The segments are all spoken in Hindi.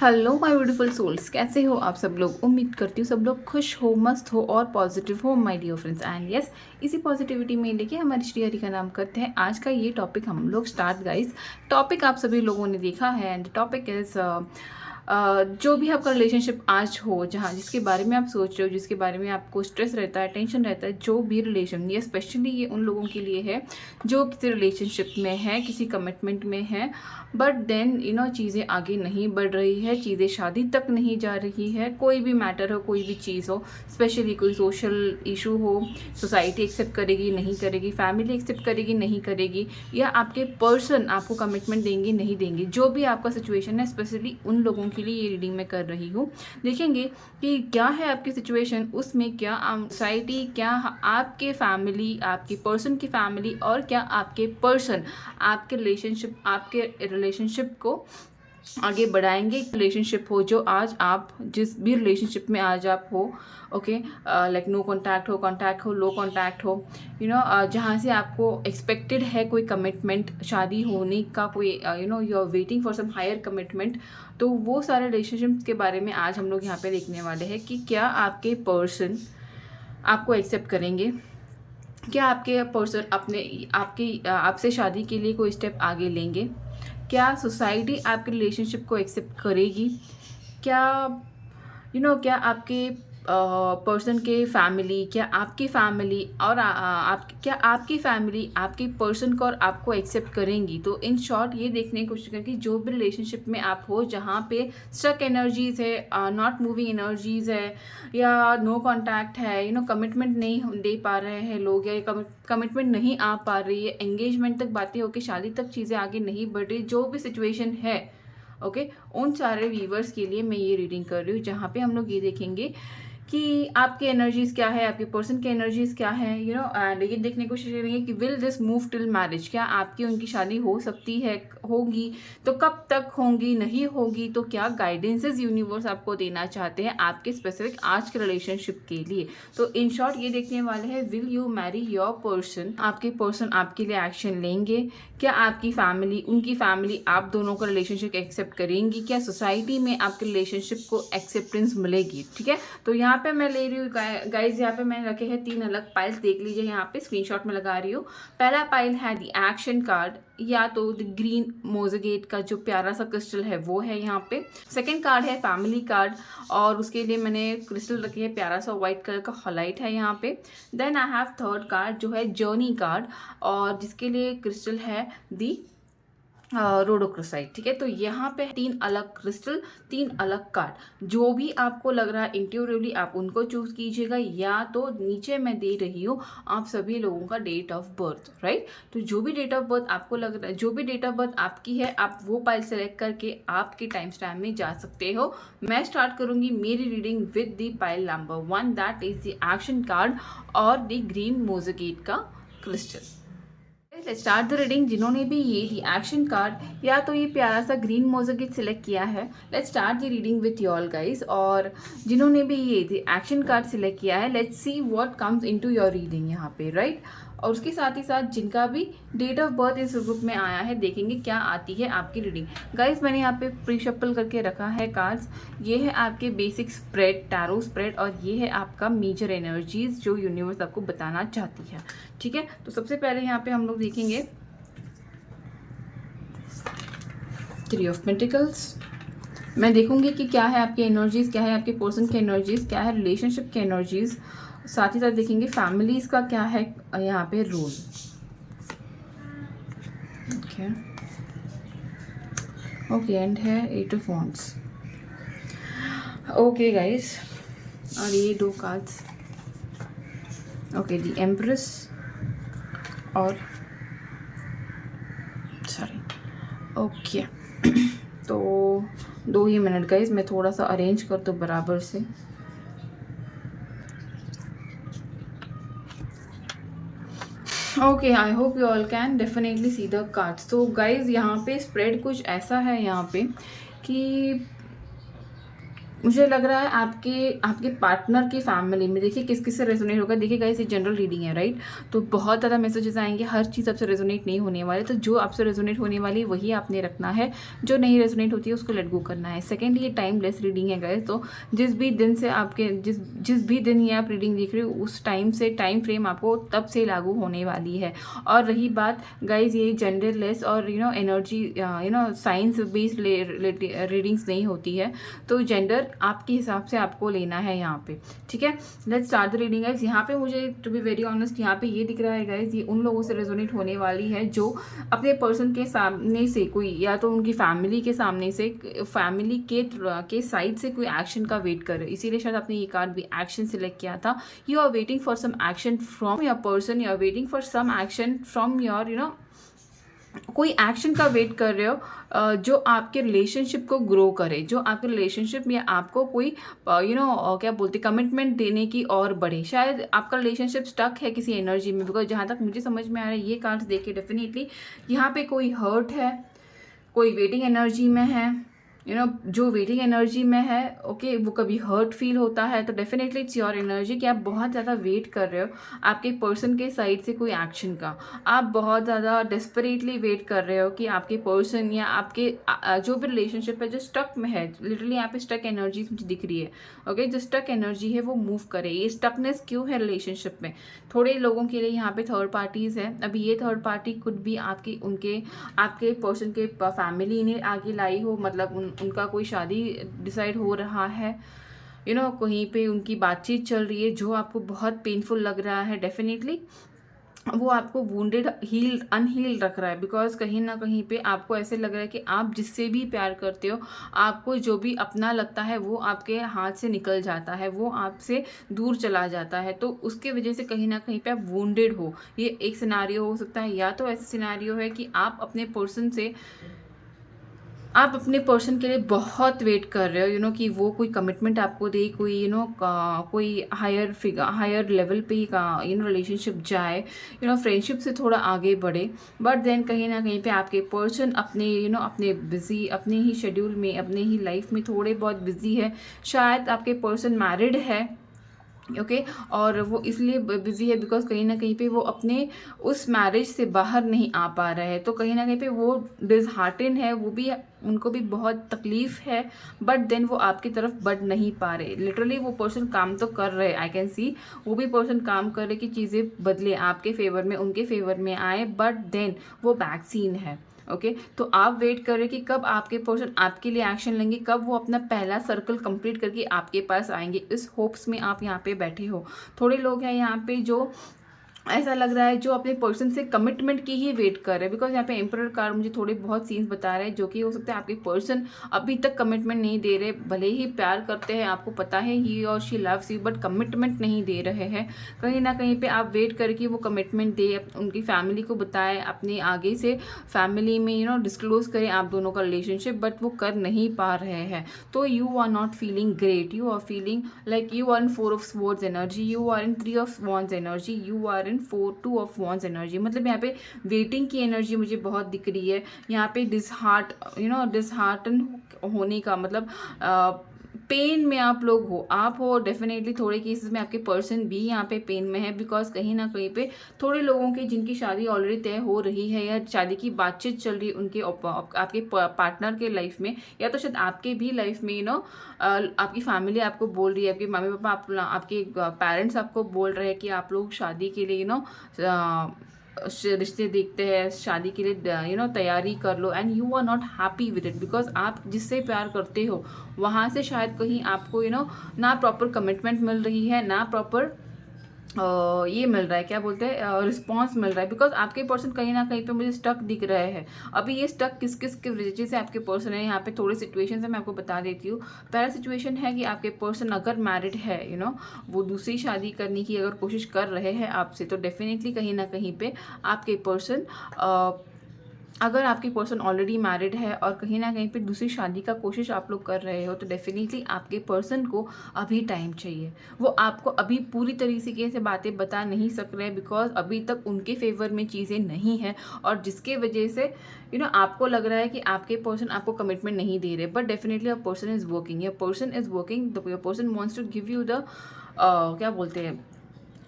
हेलो माय ब्यूटीफुल सोल्स, कैसे हो आप सब लोग। उम्मीद करती हूँ सब लोग खुश हो, मस्त हो और पॉजिटिव हो my dear friends. And yes, इसी पॉजिटिविटी में लेके हमारी श्री हरि का नाम करते हैं। आज का ये टॉपिक हम लोग स्टार्ट गाइस। टॉपिक आप सभी लोगों ने देखा है एंड टॉपिक इज जो भी आपका रिलेशनशिप आज हो, जहाँ जिसके बारे में आप सोच रहे हो, जिसके बारे में आपको स्ट्रेस रहता है, टेंशन रहता है, जो भी रिलेशन, ये स्पेशली ये उन लोगों के लिए है जो किसी रिलेशनशिप में है, किसी कमिटमेंट में है, बट देन चीज़ें आगे नहीं बढ़ रही है, चीज़ें शादी तक नहीं जा रही है। कोई भी मैटर हो, कोई भी चीज़ हो, स्पेशली कोई सोशल इशू हो, सोसाइटी एक्सेप्ट करेगी नहीं करेगी, फैमिली एक्सेप्ट करेगी नहीं करेगी, या आपके पर्सन आपको कमिटमेंट देंगे नहीं देंगे, जो भी आपका सिचुएशन है, स्पेशली उन लोगों के लिए ये रीडिंग मैं कर रही हूँ। देखेंगे कि क्या है आपकी सिचुएशन, उसमें क्या सोसाइटी, क्या आपके फैमिली, आपकी पर्सन की फैमिली, और क्या आपके पर्सन आपके रिलेशनशिप को आगे बढ़ाएंगे। रिलेशनशिप हो जो आज आप जिस भी रिलेशनशिप में आज आप हो, ओके, लाइक नो कांटेक्ट हो, कांटेक्ट हो, लो कांटेक्ट हो, जहाँ से आपको एक्सपेक्टेड है कोई कमिटमेंट, शादी होने का कोई you are waiting for some higher commitment. तो वो सारे रिलेशनशिप के बारे में आज हम लोग यहाँ पे देखने वाले हैं कि क्या आपके पर्सन आपको एक्सेप्ट करेंगे, क्या आपके पर्सन आपसे शादी के लिए कोई स्टेप आगे लेंगे, क्या सोसाइटी आपके रिलेशनशिप को एक्सेप्ट करेगी, क्या क्या आपके पर्सन के फैमिली, क्या आपकी फैमिली और आपकी फैमिली आपके पर्सन को और आपको एक्सेप्ट करेंगी। तो इन शॉर्ट ये देखने की कोशिश करें कि जो भी रिलेशनशिप में आप हो, जहाँ पे स्टक एनर्जीज है, नॉट मूविंग एनर्जीज है, या नो कांटेक्ट है, कमिटमेंट नहीं दे पा रहे हैं लोग, या कमिटमेंट नहीं आ पा रही है, एंगेजमेंट तक बातें होकर शादी तक चीज़ें आगे नहीं बढ़ रही, जो भी सिचुएशन है, ओके, उन सारे व्यूवर्स के लिए मैं ये रीडिंग कर रही हूँ, जहाँ पे हम लोग ये देखेंगे कि आपकी एनर्जीज क्या है, आपके पर्सन की एनर्जीज क्या है, एंड ये देखने की कोशिश करेंगे कि will this move till marriage, क्या आपकी उनकी शादी हो सकती है, होगी तो कब तक होगी, नहीं होगी तो क्या गाइडेंसेस यूनिवर्स आपको देना चाहते हैं आपके स्पेसिफिक आज के रिलेशनशिप के लिए। तो इन शॉर्ट ये देखने वाले हैं, will you Mary your person, आपके पर्सन आपके लिए एक्शन लेंगे, क्या आपकी फैमिली, उनकी फैमिली आप दोनों का रिलेशनशिप एक्सेप्ट करेंगी, क्या सोसाइटी में आपके रिलेशनशिप को एक्सेप्टेंस मिलेगी। ठीक है, तो यहाँ पे मैं ले रही हूँ गाइज, यहाँ पे मैंने रखे हैं 3 अलग पाइल्स, देख लीजिए, यहाँ पे स्क्रीनशॉट में लगा रही हूँ। पहला पाइल है द एक्शन कार्ड, या तो द ग्रीन मोजेगेट का जो प्यारा सा क्रिस्टल है वो है यहाँ पे। सेकंड कार्ड है फैमिली कार्ड, और उसके लिए मैंने क्रिस्टल रखे है, प्यारा सा व्हाइट कलर का हॉलाइट है यहाँ पे। Then I have third card जो है जर्नी कार्ड, और जिसके लिए क्रिस्टल है दी रोडोक्रोसाइट। ठीक है, तो यहाँ पे 3 अलग क्रिस्टल, 3 अलग कार्ड, जो भी आपको लग रहा है इंट्यूटिवली आप उनको चूज कीजिएगा, या तो नीचे मैं दे रही हूँ आप सभी लोगों का डेट ऑफ बर्थ, राइट। तो जो भी डेट ऑफ बर्थ आपको लग रहा है, जो भी डेट ऑफ बर्थ आपकी है, आप वो पाइल सेलेक्ट करके आपके टाइम स्टैम्प में जा सकते हो। मैं स्टार्ट करूंगी मेरी reading with the pile number 1, that is the action card और द ग्रीन मोजेगेट का crystal. Let's start the reading. जिन्होंने भी ये दी एक्शन कार्ड या तो ये प्यारा सा ग्रीन मोजेगेट सिलेक्ट किया है, let's start the reading with you all guys. और जिन्होंने भी ये दी एक्शन कार्ड सिलेक्ट किया है, let's see what comes into your reading यहाँ पे, राइट। और उसके साथ ही साथ जिनका भी डेट ऑफ बर्थ इस ग्रुप में आया है, देखेंगे क्या आती है आपकी रीडिंग। गाइस मैंने यहाँ पे प्री शफल करके रखा है कार्ड्स। ये है आपके बेसिक स्प्रेड, टैरो स्प्रेड, और ये है आपका मेजर एनर्जीज जो यूनिवर्स आपको बताना चाहती है। ठीक है, तो सबसे पहले यहाँ पे हम लोग देखेंगे 3 ऑफ पेंटिकल्स। मैं देखूंगी कि क्या है आपकी एनर्जीज, क्या है आपके पर्सन की एनर्जीज, क्या है रिलेशनशिप की एनर्जीज। साथ ही साथ देखेंगे फैमिलीज का क्या है यहाँ पे रोल। ओके ओके, एंड है 8 ऑफ वांड्स। ओके गाइस, और ये 2 कार्ड्स, ओके, द एम्प्रेस और सॉरी, ओके तो 2 ही मिनट गाइस, मैं थोड़ा सा अरेंज कर दूँ बराबर से। Okay, I hope you all can definitely see the cards. तो गाइज यहाँ पे स्प्रेड कुछ ऐसा है यहाँ पे कि मुझे लग रहा है आपके आपके पार्टनर की फैमिली में देखिए किस किस से रेजोनेट होगा। देखिए गाइस ये जनरल रीडिंग है, राइट? तो बहुत ज़्यादा मैसेजेस आएंगे, हर चीज़ आपसे रेजोनेट नहीं होने वाले। तो जो आपसे रेजोनेट होने वाली वही आपने रखना है, जो नहीं रेजोनेट होती है उसको लेट गो करना है। सेकेंड, ये टाइमलेस रीडिंग है गाइस। तो जिस भी दिन से आपके जिस जिस भी दिन ये आप रीडिंग देख रहे हो उस टाइम से टाइम फ्रेम आपको तब से लागू होने वाली है। और रही बात गाइस, ये जेंडरलेस और एनर्जी साइंस बेस्ड रीडिंग्स नहीं होती है। तो जेंडर आपके हिसाब से आपको लेना है यहाँ पे, ठीक है? Let's start the reading guys. यहाँ पे मुझे टू बी वेरी ऑनेस्ट यहाँ पे ये दिख रहा है गाइस, ये उन लोगों से रेजोनेट होने वाली है जो अपने पर्सन के सामने से कोई, या तो उनकी फैमिली के सामने से, फैमिली के साइड से कोई एक्शन का वेट कर रहे हो। इसीलिए शायद आपने ये कार्ड भी एक्शन सिलेक्ट किया था। You are waiting for some action from your person, you are waiting for some action from your कोई एक्शन का वेट कर रहे हो जो आपके रिलेशनशिप को ग्रो करे, जो आपके रिलेशनशिप में आपको कोई क्या बोलते कमिटमेंट देने की और बढ़े। शायद आपका रिलेशनशिप स्टक है किसी एनर्जी में, बिकॉज जहाँ तक मुझे समझ में आ रहा है ये कार्ड्स देख के डेफिनेटली यहाँ पे कोई हर्ट है, कोई वेटिंग एनर्जी में है। जो वेटिंग एनर्जी में है, ओके, वो कभी हर्ट फील होता है। तो डेफिनेटली इट्स योर एनर्जी कि आप बहुत ज़्यादा वेट कर रहे हो आपके पर्सन के साइड से कोई एक्शन का। आप बहुत ज़्यादा डेस्परेटली वेट कर रहे हो कि आपके पर्सन या आपके जो भी रिलेशनशिप है जो स्टक में है, लिटरली यहाँ पे स्टक एनर्जी मुझे दिख रही है, ओके? जो स्टक एनर्जी है वो मूव करे। ये स्टकनेस क्यों है रिलेशनशिप में? थोड़े लोगों के लिए यहाँ पे थर्ड पार्टीज़ है। अभी ये थर्ड पार्टी कुड भी आपके पर्सन के फैमिली ने आगे लाई हो, मतलब उनका कोई शादी डिसाइड हो रहा है, कहीं पे उनकी बातचीत चल रही है जो आपको बहुत पेनफुल लग रहा है। डेफिनेटली वो आपको वुंडेड हील्ड अनहील्ड रख रहा है, बिकॉज कहीं ना कहीं पे आपको ऐसे लग रहा है कि आप जिससे भी प्यार करते हो, आपको जो भी अपना लगता है वो आपके हाथ से निकल जाता है, वो आपसे दूर चला जाता है। तो उसके वजह से कहीं ना कहीं पे आप वुंडेड हो। ये एक सिनारियो हो सकता है, या तो ऐसा सिनारियो है कि आप अपने पर्सन के लिए बहुत वेट कर रहे हो, कि वो कोई कमिटमेंट आपको दे, कोई कोई हायर लेवल पे ही का रिलेशनशिप जाए, फ्रेंडशिप से थोड़ा आगे बढ़े। बट देन कहीं ना कहीं पे आपके पर्सन अपने बिजी, अपने ही शेड्यूल में, अपने ही लाइफ में थोड़े बहुत बिजी है। शायद आपके पर्सन मैरिड है, ओके और वो इसलिए बिजी है बिकॉज कहीं ना कहीं पे वो अपने उस मैरिज से बाहर नहीं आ पा रहा है। तो कहीं ना कहीं पे वो डिसहार्टन है, वो भी, उनको भी बहुत तकलीफ है, बट देन वो आपकी तरफ बढ़ नहीं पा रहे। लिटरली वो पर्सन काम तो कर रहे, आई कैन सी, वो भी पर्सन काम कर रहे कि चीज़ें बदले, आपके फेवर में, उनके फेवर में आए, बट देन वो बैक सीन है, ओके? तो आप वेट कर रहे कि कब आपके पर्सन आपके लिए एक्शन लेंगे, कब वो अपना पहला सर्कल कंप्लीट करके आपके पास आएंगे। इस होप्स में आप यहाँ पे बैठे हो। थोड़े लोग हैं यहाँ पे जो ऐसा लग रहा है जो अपने पर्सन से कमिटमेंट की ही वेट कर रहे हैं, बिकॉज यहाँ पे एम्परर कार्ड मुझे थोड़े बहुत सीन्स बता रहे हैं जो कि हो सकता है आपके पर्सन अभी तक कमिटमेंट नहीं दे रहे। भले ही प्यार करते हैं, आपको पता है ही और she loves you, but commitment नहीं दे रहे हैं। कहीं ना कहीं पे आप वेट करके वो कमिटमेंट दे, उनकी फैमिली को बताए, अपने आगे से फैमिली में डिस्क्लोज करें आप दोनों का रिलेशनशिप, बट वो कर नहीं पा रहे हैं। तो you are not feeling great, you are feeling like you are in 4 of swords energy, you are in 3 of wands energy, you are in 2 of wands energy. मतलब यहाँ पे वेटिंग की एनर्जी मुझे बहुत दिख रही है। यहाँ पे डिसहार्टन होने का मतलब पेन में आप लोग हो, आप हो। डेफिनेटली थोड़े केसेस में आपके पर्सन भी यहाँ पे पेन में है, बिकॉज कहीं ना कहीं पे थोड़े लोगों की जिनकी शादी ऑलरेडी तय हो रही है या शादी की बातचीत चल रही है उनके आपके पार्टनर के लाइफ में, या तो शायद आपके भी लाइफ में आपकी फैमिली आपको बोल रही है, आपके मम्मी पापा, आपके पेरेंट्स आपको बोल रहे हैं कि आप लोग शादी के लिए रिश्ते देखते हैं, शादी के लिए तैयारी कर लो, and you are not happy with it, because आप जिससे प्यार करते हो वहाँ से शायद कहीं आपको ना प्रॉपर कमिटमेंट मिल रही है, ना प्रॉपर ये मिल रहा है, क्या बोलते हैं, रिस्पॉन्स मिल रहा है, बिकॉज आपके पर्सन कहीं ना कहीं पे मुझे स्टक दिख रहे हैं। अभी ये स्टक किस किस के वजह से आपके पर्सन है, यहाँ पे थोड़ी सिचुएशन है, मैं आपको बता देती हूँ। पहला सिचुएशन है कि आपके पर्सन अगर मैरिड है, वो दूसरी शादी करने की अगर कोशिश कर रहे हैं आपसे, तो डेफिनेटली कहीं ना कहीं पे आपके पर्सन अगर आपकी पर्सन ऑलरेडी मैरिड है और कहीं ना कहीं पे दूसरी शादी का कोशिश आप लोग कर रहे हो, तो डेफिनेटली आपके पर्सन को अभी टाइम चाहिए। वो आपको अभी पूरी तरीके से बातें बता नहीं सक रहे, बिकॉज अभी तक उनके फेवर में चीज़ें नहीं है, और जिसके वजह से आपको लग रहा है कि आपके पर्सन आपको कमिटमेंट नहीं दे रहे। But definitely your person is working, your person is working, your person wants to give you the क्या बोलते हैं,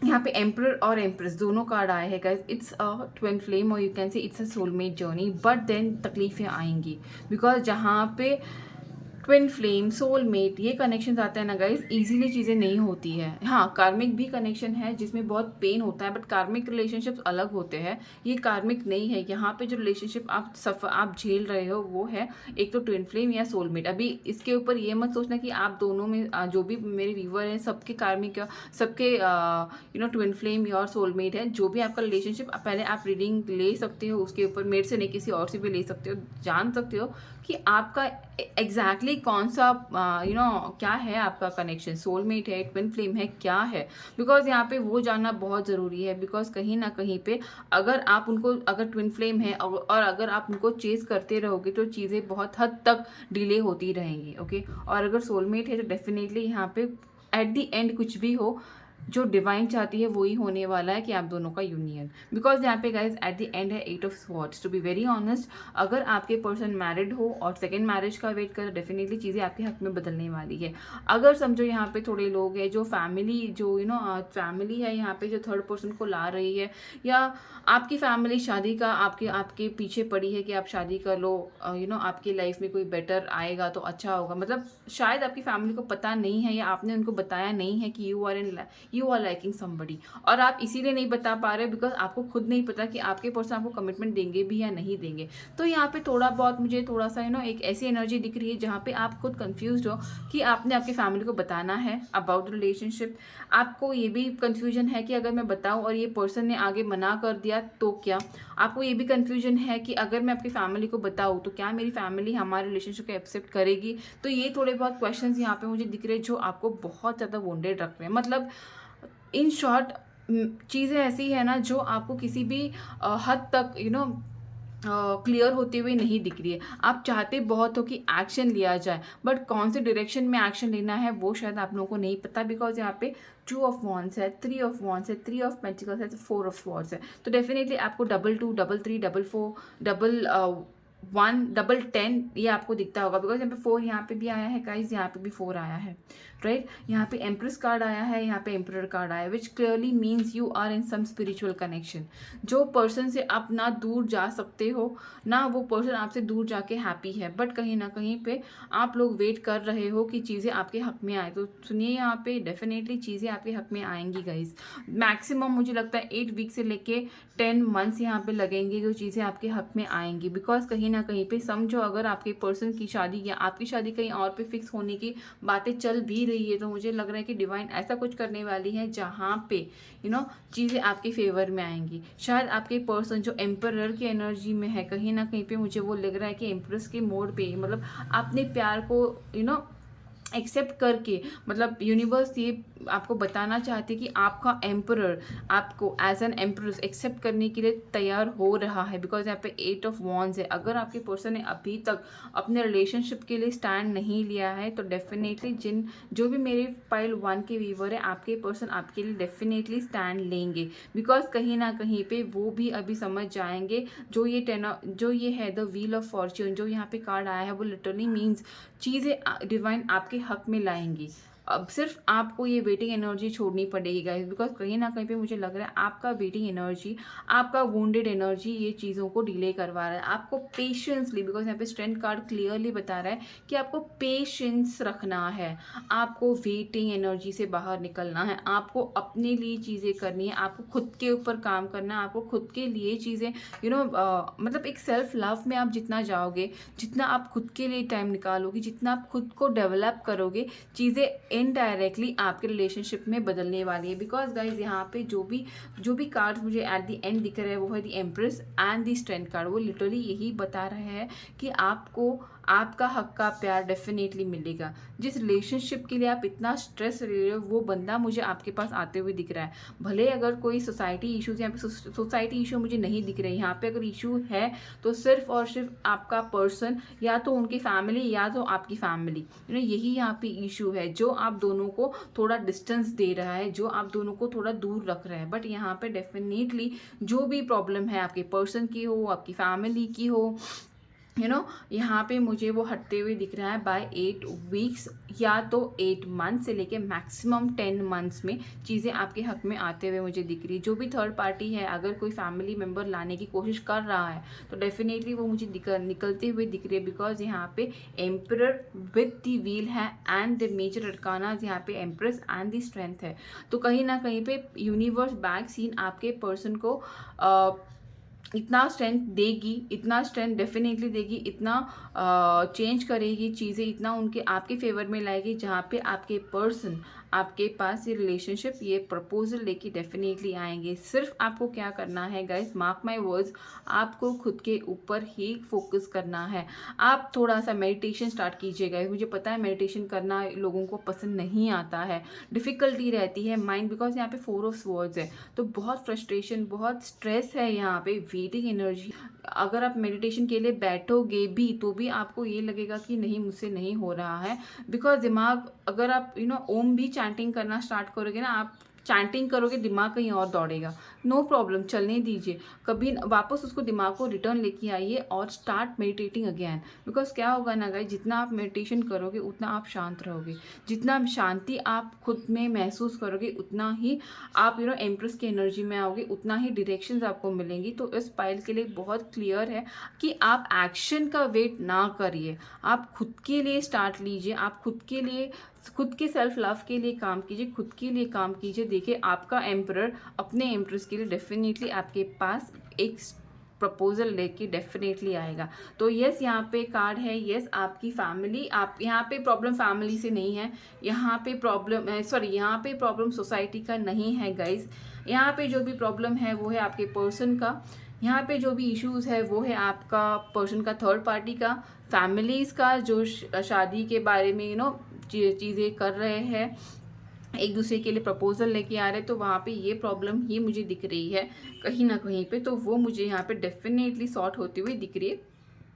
यहाँ पे एम्परर और एम्प्रेस दोनों कार्ड आए हैं guys. It's a twin flame और you can say it's a soulmate journey, but then तकलीफें आएंगी, बिकॉज जहाँ पे ट्विन फ्लेम, सोलमेट, ये कनेक्शन आते हैं ना गाइज, इजीली चीज़ें नहीं होती है। हाँ, कार्मिक भी कनेक्शन है जिसमें बहुत पेन होता है, बट कार्मिक रिलेशनशिप्स अलग होते हैं, ये कार्मिक नहीं है। यहाँ पे जो रिलेशनशिप आप झेल रहे हो वो है एक तो ट्विन फ्लेम या सोलमेट। अभी इसके ऊपर ये मत सोचना कि आप दोनों में जो भी मेरे व्यूवर हैं सबके कार्मिक, सबके ट्विन फ्लेम या सोलमेट है। जो भी आपका रिलेशनशिप, पहले आप रीडिंग ले सकते हो उसके ऊपर, मेरे से नहीं किसी और से भी ले सकते हो, जान सकते हो कि आपका एग्जैक्टली कौन सा क्या है आपका कनेक्शन, सोलमेट है, ट्विन फ्लेम है, क्या है। बिकॉज यहाँ पे वो जानना बहुत ज़रूरी है, बिकॉज कहीं ना कहीं पे अगर ट्विन फ्लेम है और अगर आप उनको चेस करते रहोगे तो चीज़ें बहुत हद तक डिले होती रहेंगी। ओके, और अगर सोलमेट है तो डेफिनेटली यहाँ पे एट द एंड कुछ भी हो, जो डिवाइन चाहती है वही होने वाला है कि आप दोनों का यूनियन। बिकॉज यहाँ पे गाइज एट द एंड है 8 of swords. To be very honest, अगर आपके पर्सन मैरिड हो और सेकेंड मैरिज का वेट कर, डेफिनेटली चीज़ें आपके हक में बदलने वाली है। अगर समझो यहाँ पे थोड़े लोग हैं जो फैमिली फैमिली है यहाँ पे जो थर्ड पर्सन को ला रही है, या आपकी फैमिली शादी का आपके पीछे पड़ी है कि आप शादी कर लो, आपकी लाइफ में कोई बेटर आएगा तो अच्छा होगा। मतलब शायद आपकी फैमिली को पता नहीं है या आपने उनको बताया नहीं है कि यू आर लाइकिंग समबडी, और आप इसीलिए नहीं बता पा रहे बिकॉज आपको खुद नहीं पता कि आपके पर्सन आपको कमिटमेंट देंगे भी या नहीं देंगे। तो यहाँ पे थोड़ा बहुत मुझे थोड़ा सा एक ऐसी एनर्जी दिख रही है जहाँ पे आप खुद कंफ्यूज हो कि आपने आपकी फैमिली को बताना है अबाउट रिलेशनशिप। आपको ये भी कंफ्यूजन है कि अगर मैं बताऊँ और ये पर्सन ने आगे मना कर दिया तो क्या। आपको ये भी कंफ्यूजन है कि अगर मैं आपकी फैमिली को बताऊँ तो क्या मेरी फैमिली हमारे रिलेशनशिप को एक्सेप्ट करेगी। तो ये थोड़े बहुत क्वेश्चंस यहाँ पे मुझे दिख रहे हैं जो आपको बहुत ज़्यादा वोंडेड रख रहे हैं। मतलब इन शॉर्ट चीज़ें ऐसी है ना जो आपको किसी भी हद तक क्लियर होते हुए नहीं दिख रही है। आप चाहते बहुत हो कि एक्शन लिया जाए, बट कौन से डायरेक्शन में एक्शन लेना है वो शायद आप लोगों को नहीं पता। बिकॉज यहाँ पे 2 ऑफ वॉन्ड्स है, 3 ऑफ वॉन्ड्स है, 3 ऑफ पेंटिकल्स है, 4 ऑफ स्वॉर्ड्स है। तो डेफिनेटली आपको 2, 2, 3, 4, 1, 10 ये आपको दिखता होगा। बिकॉज यहाँ पे 4 यहाँ पे भी आया है गाइज, यहाँ पे भी 4 आया है, राइट। यहाँ पे एम्प्रेस कार्ड आया है, यहाँ पे एम्परर कार्ड आया है, which clearly means you are in some spiritual connection. जो पर्सन से आप ना दूर जा सकते हो, ना वो पर्सन आपसे दूर जाके हैप्पी है, बट कहीं ना कहीं पे आप लोग वेट कर रहे हो कि चीज़ें आपके हक में आए। तो सुनिए, यहाँ पे डेफिनेटली चीज़ें आपके हक में आएंगी गाइज। मैक्सिमम मुझे लगता है 8 वीक से लेके 10 मंथ्स यहाँ पे लगेंगे जो चीज़ें आपके हक में आएंगी। बिकॉज कहीं ना कहीं पे समझो अगर आपके पर्सन की शादी या आपकी शादी कहीं और पे फिक्स होने की बातें चल भी रही है, तो मुझे लग रहा है कि डिवाइन ऐसा कुछ करने वाली है जहाँ पे चीज़ें आपके फेवर में आएंगी। शायद आपके पर्सन जो एम्परर की एनर्जी में है, कहीं ना कहीं पे मुझे वो लग रहा है कि एम्प्रेस के मोड पे, मतलब अपने प्यार को एक्सेप्ट करके, मतलब यूनिवर्स ये आपको बताना चाहते कि आपका एम्परर आपको एज एन एम्प्रेस एक्सेप्ट करने के लिए तैयार हो रहा है। बिकॉज यहाँ पे 8 ऑफ वॉन्ड्स है। अगर आपके पर्सन ने अभी तक अपने रिलेशनशिप के लिए स्टैंड नहीं लिया है, तो डेफिनेटली जो भी मेरे पाइल 1 के व्यूवर है, आपके पर्सन आपके लिए डेफिनेटली स्टैंड लेंगे। बिकॉज कहीं ना कहीं पे वो भी अभी समझ जाएंगे जो ये है द व्हील ऑफ फॉर्च्यून, जो यहाँ पे कार्ड आया है, वो लिटरली मीन्स चीज़ें डिवाइन आपके हक में लाएंगी। अब सिर्फ आपको ये वेटिंग एनर्जी छोड़नी पड़ेगी गाइस। बिकॉज कहीं ना कहीं पे मुझे लग रहा है आपका वेटिंग एनर्जी, आपका वुंडेड एनर्जी ये चीज़ों को डिले करवा रहा है। आपको पेशेंसली, बिकॉज यहाँ पे स्ट्रेंथ कार्ड क्लियरली बता रहा है कि आपको पेशेंस रखना है, आपको वेटिंग एनर्जी से बाहर निकलना है, आपको अपने लिए चीज़ें करनी है, आपको खुद के ऊपर काम करना है, आपको खुद के लिए चीज़ें मतलब एक सेल्फ लव में आप जितना जाओगे, जितना आप खुद के लिए टाइम निकालोगे, जितना आप खुद को डेवलप करोगे, चीज़ें इनडायरेक्टली आपके रिलेशनशिप में बदलने वाली है। बिकॉज गाइज यहाँ पे जो भी कार्ड्स मुझे एट द एंड दिख रहा है वो है the empress and the strength card. वो लिटरली यही बता रहा है कि आपको आपका हक का प्यार डेफिनेटली मिलेगा। जिस रिलेशनशिप के लिए आप इतना स्ट्रेस ले रहे हो वो बंदा मुझे आपके पास आते हुए दिख रहा है। भले अगर कोई सोसाइटी इश्यूज, यहाँ पे सोसाइटी इशू मुझे नहीं दिख रहे, यहाँ पे अगर इशू है तो सिर्फ और सिर्फ आपका पर्सन या तो उनकी फैमिली या तो आपकी फैमिली, यही यहाँ पे इशू है जो आप दोनों को थोड़ा डिस्टेंस दे रहा है, जो आप दोनों को थोड़ा दूर रख रहा है। बट यहाँ पे डेफिनेटली जो भी प्रॉब्लम है आपके पर्सन की हो, आपकी फैमिली की हो, यहाँ पे मुझे वो हटते हुए दिख रहा है बाय 8 वीक्स या तो 8 मंथ से लेके मैक्सिमम 10 मंथ्स में चीज़ें आपके हक में आते हुए मुझे दिख रही है। जो भी थर्ड पार्टी है, अगर कोई फैमिली मेम्बर लाने की कोशिश कर रहा है तो डेफिनेटली वो मुझे निकलते हुए दिख रही है, बिकॉज यहाँ पे एम्परर विद द व्हील है एंड द मेजर अरकानाज यहाँ पे एम्प्रेस एंड द स्ट्रेंथ है। तो कहीं ना कहीं पे यूनिवर्स बैक सीन आपके पर्सन को इतना स्ट्रेंथ देगी, इतना स्ट्रेंथ डेफिनेटली देगी, इतना चेंज करेगी चीज़ें, इतना उनके आपके फेवर में लाएगी, जहाँ पे आपके पर्सन आपके पास ये रिलेशनशिप, ये प्रपोजल लेके डेफिनेटली आएंगे। सिर्फ आपको क्या करना है गाइस, मार्क माय वर्ड्स, आपको खुद के ऊपर ही फोकस करना है। आप थोड़ा सा मेडिटेशन स्टार्ट कीजिएगा। मुझे पता है मेडिटेशन करना लोगों को पसंद नहीं आता है, डिफ़िकल्टी रहती है माइंड, बिकॉज यहाँ पे 4 ऑफ स्वर्ड्स है, तो बहुत फ्रस्ट्रेशन, बहुत स्ट्रेस है यहाँ पे, वेटिंग एनर्जी। अगर आप मेडिटेशन के लिए बैठोगे भी तो भी आपको ये लगेगा कि नहीं, मुझसे नहीं हो रहा है, बिकॉज दिमाग, अगर आप ओम भी चैंटिंग करना स्टार्ट करोगे ना, आप चैंटिंग करोगे, दिमाग कहीं और दौड़ेगा। नो प्रॉब्लम, चलने दीजिए, कभी वापस उसको दिमाग को रिटर्न लेके आइए और स्टार्ट मेडिटेटिंग अगेन। बिकॉज क्या होगा ना गाइस, जितना आप मेडिटेशन करोगे उतना आप शांत रहोगे, जितना शांति आप खुद में महसूस करोगे उतना ही आप एम्प्रेस की एनर्जी में आओगे, उतना ही डायरेक्शंस आपको मिलेंगी। तो इस पाइल के लिए बहुत क्लियर है कि आप एक्शन का वेट ना करिए, आप खुद के लिए स्टार्ट लीजिए, आप खुद के लिए, खुद के सेल्फ लव के लिए काम कीजिए, खुद के लिए काम कीजिए। देखिए आपका एम्परर अपने एम्प्रेस के लिए डेफिनेटली आपके पास एक प्रपोजल लेके डेफिनेटली आएगा। तो यस, यहाँ पे कार्ड है, यस आपकी फैमिली, आप यहाँ पे प्रॉब्लम फैमिली से नहीं है, यहाँ पे प्रॉब्लम यहाँ पे प्रॉब्लम सोसाइटी का नहीं है गाइज। यहाँ पे जो भी प्रॉब्लम है वो है आपके पर्सन का, यहाँ पे जो भी इश्यूज है वो है आपका पर्सन का, थर्ड पार्टी का, फैमिलीज़ का, जो शादी के बारे में चीज़ें कर रहे हैं, एक दूसरे के लिए प्रपोजल लेके आ रहे हैं, तो वहाँ पे ये प्रॉब्लम ही मुझे दिख रही है कहीं ना कहीं पे, तो वो मुझे यहाँ पे डेफिनेटली सॉर्ट होती हुई दिख रही है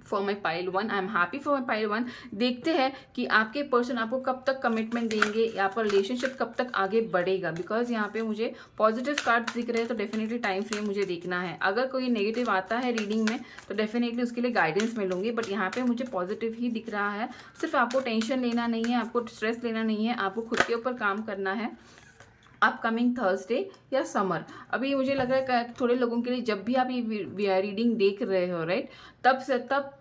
for my pile 1। I am happy for my pile 1। देखते हैं कि आपके पर्सन आपको कब तक कमिटमेंट देंगे, या पर रिलेशनशिप कब तक आगे बढ़ेगा, बिकॉज यहाँ पे मुझे पॉजिटिव कार्ड्स दिख रहे हैं, तो डेफिनेटली टाइम फ्रेम मुझे देखना है। अगर कोई नेगेटिव आता है रीडिंग में तो डेफिनेटली उसके लिए गाइडेंस मिलूंगी, बट यहाँ पे मुझे पॉजिटिव ही दिख रहा है। सिर्फ आपको टेंशन लेना नहीं है, आपको स्ट्रेस लेना नहीं है, आपको खुद के ऊपर काम करना है। अपकमिंग थर्सडे या समर, अभी मुझे लग रहा है थोड़े लोगों के लिए, जब भी आप ये रीडिंग देख रहे हो राइट, तब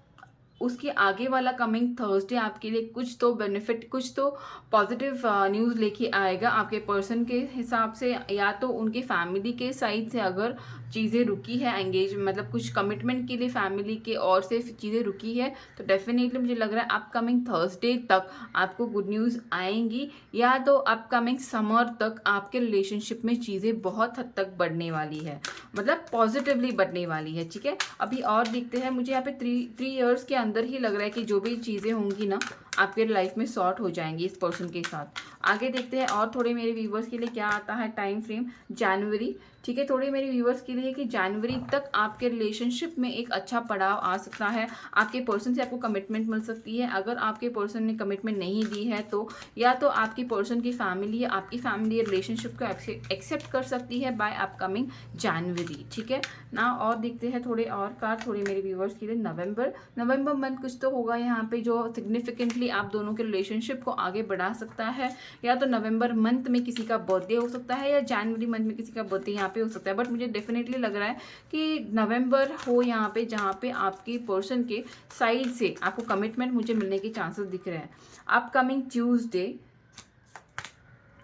उसके आगे वाला कमिंग थर्सडे आपके लिए कुछ तो बेनिफिट, कुछ तो पॉजिटिव न्यूज़ लेके आएगा आपके पर्सन के हिसाब से, या तो उनके फैमिली के साइड से अगर चीज़ें रुकी है, एंगेज मतलब कुछ कमिटमेंट के लिए फैमिली के और से चीज़ें रुकी है, तो डेफिनेटली मुझे लग रहा है अपकमिंग थर्सडे तक आपको गुड न्यूज़ आएंगी, या तो अपकमिंग समर तक आपके रिलेशनशिप में चीज़ें बहुत हद तक बढ़ने वाली है, मतलब पॉजिटिवली बढ़ने वाली है। ठीक है, अभी और देखते हैं, मुझे यहाँ पे 3 ईयर्स के अंदर ही लग रहा है कि जो भी चीज़ें होंगी ना आपके लाइफ में सॉर्ट हो जाएंगी इस पर्सन के साथ। आगे देखते हैं और थोड़े मेरे व्यूवर्स के लिए क्या आता है टाइम फ्रेम, जनवरी। ठीक है, थोड़े मेरे व्यूवर्स के लिए कि जनवरी तक आपके रिलेशनशिप में एक अच्छा पड़ाव आ सकता है, आपके पर्सन से आपको कमिटमेंट मिल सकती है। अगर आपके पर्सन ने कमिटमेंट नहीं दी है तो या तो आपकी पर्सन की फैमिली या आपकी फैमिली रिलेशनशिप को एक्सेप्ट कर सकती है बाय अपकमिंग जनवरी। ठीक है ना, और देखते हैं थोड़े और कार्ड थोड़े मेरे व्यूवर्स के लिए। नवंबर मंथ कुछ तो होगा यहाँ पे जो सिग्निफिकेंटली आप दोनों के रिलेशनशिप को आगे बढ़ा सकता है, या तो नवंबर मंथ में किसी का बर्थडे हो सकता है या जनवरी मंथ में किसी का बर्थडे यहाँ पे हो सकता है, बट मुझे डेफिनेटली लग रहा है कि नवंबर हो यहाँ पे, जहाँ पे आपके पर्सन के साइड से आपको कमिटमेंट मुझे मिलने के चांसेस दिख रहे हैं। अपकमिंग ट्यूसडे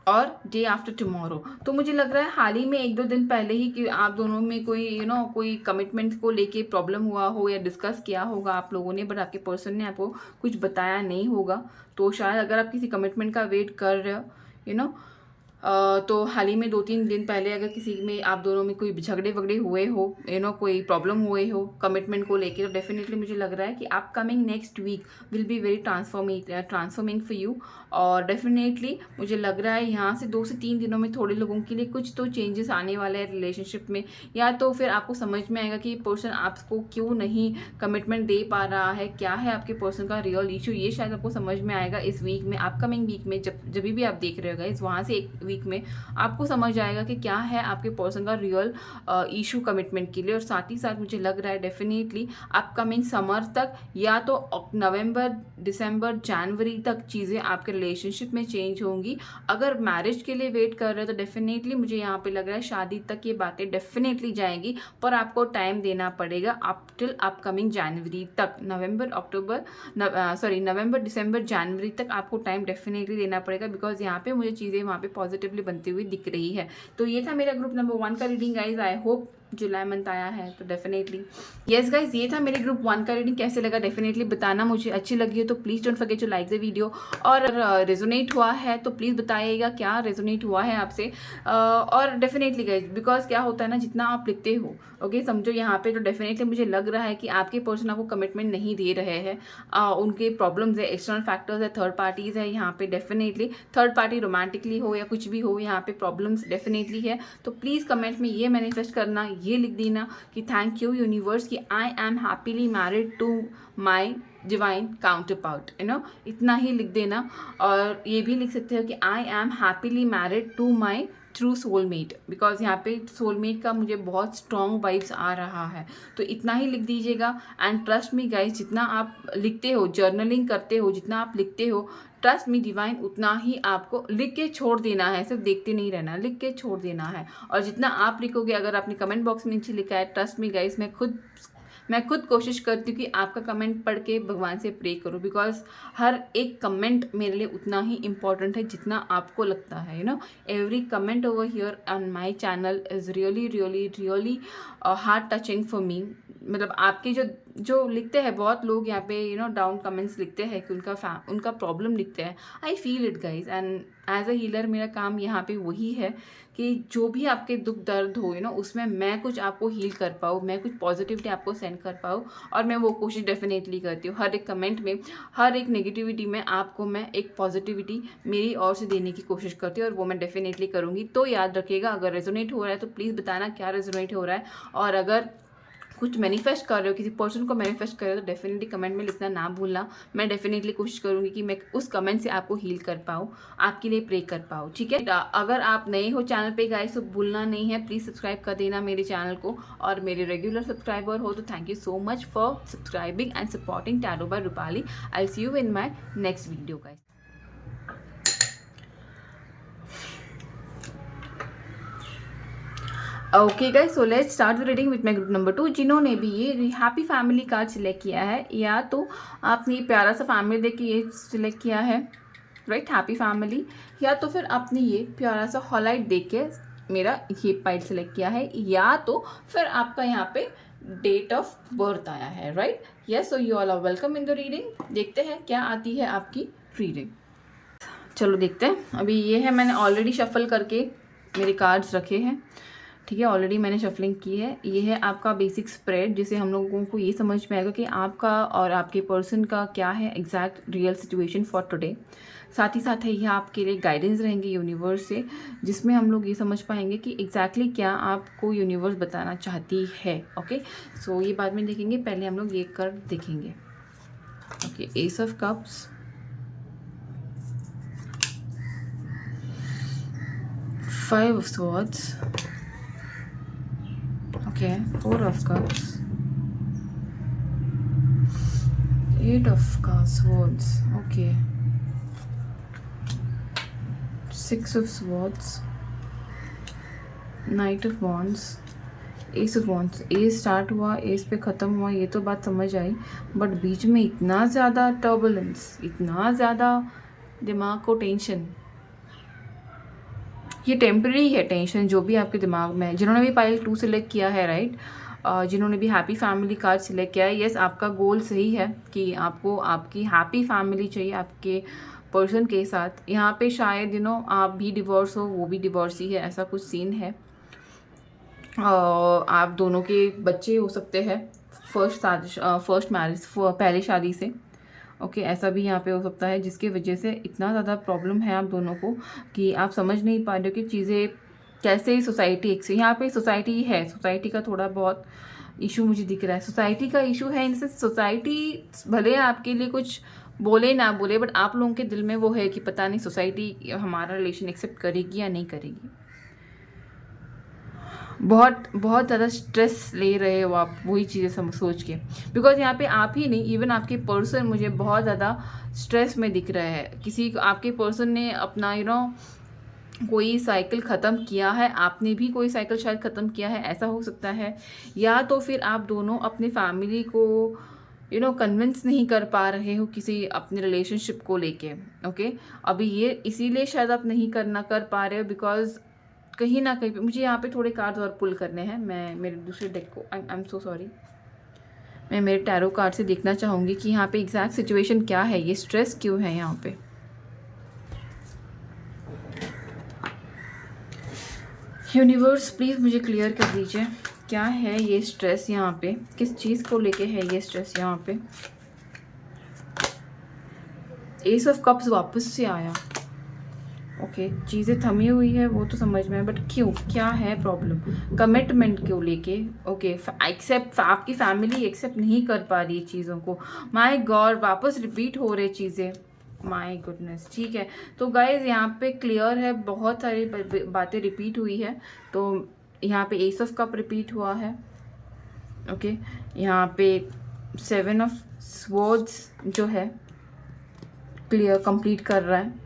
और डे आफ्टर टुमारो, तो मुझे लग रहा है हाल ही में 1-2 दिन पहले ही कि आप दोनों में कोई कोई कमिटमेंट को लेके प्रॉब्लम हुआ हो या डिस्कस किया होगा आप लोगों ने, बट आपके पर्सन ने आपको कुछ बताया नहीं होगा। तो शायद अगर आप किसी कमिटमेंट का वेट कर रहे हो तो हाल ही में 2-3 दिन पहले अगर किसी में आप दोनों में कोई झगड़े वगड़े हुए हो, कोई प्रॉब्लम हुए हो कमिटमेंट को लेके, तो डेफिनेटली मुझे लग रहा है कि upcoming next week will be very transforming for you. और डेफिनेटली मुझे लग रहा है यहाँ से 2 से 3 दिनों में थोड़े लोगों के लिए कुछ तो चेंजेस आने वाले हैं रिलेशनशिप में, या तो फिर आपको समझ में आएगा कि पर्सन आपको क्यों नहीं कमिटमेंट दे पा रहा है, क्या है आपके पर्सन का रियल इशू, ये शायद आपको समझ में आएगा इस वीक में, अपकमिंग वीक में, जब भी आप देख रहे हो गाइस, वहाँ से एक वीक में आपको समझ आएगा कि क्या है आपके पर्सन का रियल इशू कमिटमेंट के लिए। और साथ ही साथ मुझे लग रहा है डेफिनेटली अपकमिंग समर तक या तो नवंबर, दिसंबर, जनवरी तक चीज़ें आपके रिलेशनशिप में चेंज होंगी। अगर मैरिज के लिए वेट कर रहे हो तो डेफिनेटली मुझे यहाँ पे लग रहा है शादी तक ये बातें डेफिनेटली जाएंगी, पर आपको टाइम देना पड़ेगा अप टिल अपकमिंग जनवरी तक। नवंबर, दिसंबर, जनवरी तक आपको टाइम डेफिनेटली देना पड़ेगा, बिकॉज यहाँ पे मुझे चीज़ें वहाँ पे पॉजिटिवली बनती हुई दिख रही है। तो ये था मेरा ग्रुप नंबर 1 का reading guys. I hope July month आया है तो डेफिनेटली यस गाइज, ये था मेरे ग्रुप 1 का रीडिंग। कैसे लगा डेफिनेटली बताना, मुझे अच्छी लगी हो तो please don't forget to like the video, और रेजोनेट हुआ है तो प्लीज़ बताइएगा क्या रेजोनेट हुआ है आपसे। और डेफिनेटली गाइज, बिकॉज क्या होता है ना, जितना आप लिखते हो, ओके समझो यहाँ पे, तो डेफिनेटली मुझे लग रहा है कि आपके पर्सन आपको कमिटमेंट नहीं दे रहे हैं, उनके प्रॉब्लम्स है, एक्सटर्नल फैक्टर्स है, थर्ड पार्टीज है यहाँ पे, डेफिनेटली थर्ड पार्टी रोमांटिकली हो या कुछ भी हो, यहाँ पे प्रॉब्लम्स डेफिनेटली है। तो प्लीज़ कमेंट में ये मैनिफेस्ट करना, ये लिख देना कि थैंक यू यूनिवर्स कि I am happily married to my divine counterpart, इतना ही लिख देना। और ये भी लिख सकते हो कि I am happily married to my true soulmate, because यहाँ पे सोलमेट का मुझे बहुत स्ट्रॉन्ग वाइब्स आ रहा है, तो इतना ही लिख दीजिएगा। एंड ट्रस्ट मी गाइज, जितना आप लिखते हो, जर्नलिंग करते हो, जितना आप लिखते हो, ट्रस्ट मी डिवाइन उतना ही आपको लिख के छोड़ देना है, सिर्फ देखते नहीं रहना, लिख के छोड़ देना है। और जितना आप लिखोगे, अगर आपने कमेंट बॉक्स में नीचे लिखा है, ट्रस्ट मी गाइज, मैं खुद कोशिश करती हूँ कि आपका कमेंट पढ़ के भगवान से प्रे करूँ, बिकॉज हर एक कमेंट मेरे लिए उतना ही इम्पॉर्टेंट है जितना आपको लगता है। Every comment over here on my channel is really really really heart touching for me. मतलब आपके जो लिखते हैं, बहुत लोग यहाँ पे डाउन कमेंट्स लिखते हैं कि उनका प्रॉब्लम लिखते हैं। I feel it guys, and as a healer मेरा काम यहाँ पे वही है कि जो भी आपके दुख दर्द हो उसमें मैं कुछ आपको हील कर पाऊँ, मैं कुछ पॉजिटिविटी आपको सेंड कर पाऊँ, और मैं वो कोशिश डेफिनेटली करती हूँ। हर एक कमेंट में, हर एक नेगेटिविटी में आपको मैं एक पॉजिटिविटी मेरी ओर से देने की कोशिश करती हूँ, और वो मैं डेफिनेटली करूँगी। तो याद रखिएगा, अगर रेजोनेट हो रहा है तो प्लीज़ बताना क्या रेजोनेट हो रहा है, और अगर कुछ मैनिफेस्ट कर रहे हो, किसी पर्सन को मैनिफेस्ट कर रहे हो, तो डेफिनेटली कमेंट में लिखना ना भूलना। मैं डेफिनेटली कोशिश करूँगी कि मैं उस कमेंट से आपको हील कर पाऊँ, आपके लिए प्रे कर पाऊँ, ठीक है। अगर आप नए हो चैनल पे गाइस, तो भूलना नहीं है, प्लीज़ सब्सक्राइब कर देना मेरे चैनल को, और मेरे रेगुलर सब्सक्राइबर हो तो thank you so much for subscribing and supporting tarot by Rupali. I see you in my next video guys. Okay guys, so let's start the reading with my group number 2। जिन्होंने भी ये हैप्पी फैमिली कार्ड सिलेक्ट किया है, या तो आपने ये प्यारा सा फैमिली देख के ये सिलेक्ट किया है, राइट, हैप्पी फैमिली, या तो फिर आपने ये प्यारा सा हॉलाइट देख के मेरा ये पाइट सिलेक्ट किया है, या तो फिर आपका यहाँ पे डेट ऑफ बर्थ आया है, right. Yes, so you all are welcome in the reading. देखते हैं क्या आती है आपकी रीडिंग। चलो देखते हैं। अभी ये है, मैंने ऑलरेडी शफल करके मेरे कार्ड्स रखे हैं, ठीक है, ऑलरेडी मैंने शफलिंग की है। ये है आपका बेसिक स्प्रेड, जिसे हम लोगों को ये समझ में आएगा कि आपका और आपके पर्सन का क्या है exact real situation for today. साथ ही साथ है यह आपके लिए गाइडेंस रहेंगे यूनिवर्स से, जिसमें हम लोग ये समझ पाएंगे कि एग्जैक्टली क्या आपको यूनिवर्स बताना चाहती है। ओके, सो ये बाद में देखेंगे, पहले हम लोग ये कार्ड देखेंगे। Okay, S of cups, 5 of swords, okay, 4 of cups, 8 of swords, okay, 6 of swords, Knight of wands, Ace of wands। A start हुआ, एस पे ख़त्म हुआ, ये तो बात समझ आई, बट बीच में इतना ज़्यादा टर्बुलेंस, इतना ज़्यादा दिमाग को टेंशन, ये टेम्पररी है टेंशन जो भी आपके दिमाग में है। जिन्होंने भी पाइल 2 सिलेक्ट किया है, राइट, जिन्होंने भी हैप्पी फैमिली कार्ड सिलेक्ट किया है, यस, आपका गोल सही है कि आपको आपकी हैप्पी फैमिली चाहिए, आपके पर्सन के साथ। यहाँ पे शायद आप भी डिवोर्स हो, वो भी डिवोर्सी है, ऐसा कुछ सीन है। आप दोनों के बच्चे हो सकते हैं फर्स्ट मैरिज, पहले शादी से। ओके, ऐसा भी यहाँ पे हो सकता है, जिसकी वजह से इतना ज़्यादा प्रॉब्लम है आप दोनों को कि आप समझ नहीं पा रहे हो कि चीज़ें कैसे सोसाइटी एक से यहाँ पे सोसाइटी है, सोसाइटी का थोड़ा बहुत इशू मुझे दिख रहा है। सोसाइटी का इशू है इनसे, सोसाइटी भले आपके लिए कुछ बोले ना बोले, बट आप लोगों के दिल में वो है कि पता नहीं सोसाइटी हमारा रिलेशन एक्सेप्ट करेगी या नहीं करेगी। बहुत बहुत ज़्यादा स्ट्रेस ले रहे हो आप वही चीज़ें सोच के, बिकॉज यहाँ पे आप ही नहीं, इवन आपके पर्सन मुझे बहुत ज़्यादा स्ट्रेस में दिख रहा है। किसी आपके पर्सन ने अपना कोई साइकिल ख़त्म किया है, आपने भी कोई साइकिल शायद ख़त्म किया है, ऐसा हो सकता है। या तो फिर आप दोनों अपने फैमिली को कन्विंस नहीं कर पा रहे हो किसी अपने रिलेशनशिप को लेके। ओके, अभी ये इसीलिए शायद आप नहीं कर पा रहे हो, बिकॉज कहीं ना कहीं पे मुझे यहाँ पे थोड़े कार्ड्स और पुल करने हैं। मैं मेरे दूसरे डेक को आई एम सो सॉरी, मैं मेरे टैरो कार्ड से देखना चाहूँगी कि यहाँ पे एग्जैक्ट सिचुएशन क्या है, ये स्ट्रेस क्यों है यहाँ पे। यूनिवर्स प्लीज़ मुझे क्लियर कर दीजिए, क्या है ये स्ट्रेस यहाँ पे, किस चीज़ को लेके है ये स्ट्रेस यहाँ पे। एस ऑफ कप्स वापस से आया। ओके, चीज़ें थमी हुई है वो तो समझ में है, बट क्यों, क्या है प्रॉब्लम, कमिटमेंट क्यों लेके। ओके, एक्सेप्ट आपकी फैमिली एक्सेप्ट नहीं कर पा रही चीज़ों को। माय गॉड, वापस रिपीट हो रहे चीज़ें, माय गुडनेस। ठीक है, तो गाइज यहाँ पे क्लियर है, बहुत सारी बातें रिपीट हुई है। तो यहाँ पे एस ऑफ कप रिपीट हुआ है। ओके, यहाँ पे 7 ऑफ स्वॉर्ड्स जो है क्लियर कंप्लीट कर रहा है।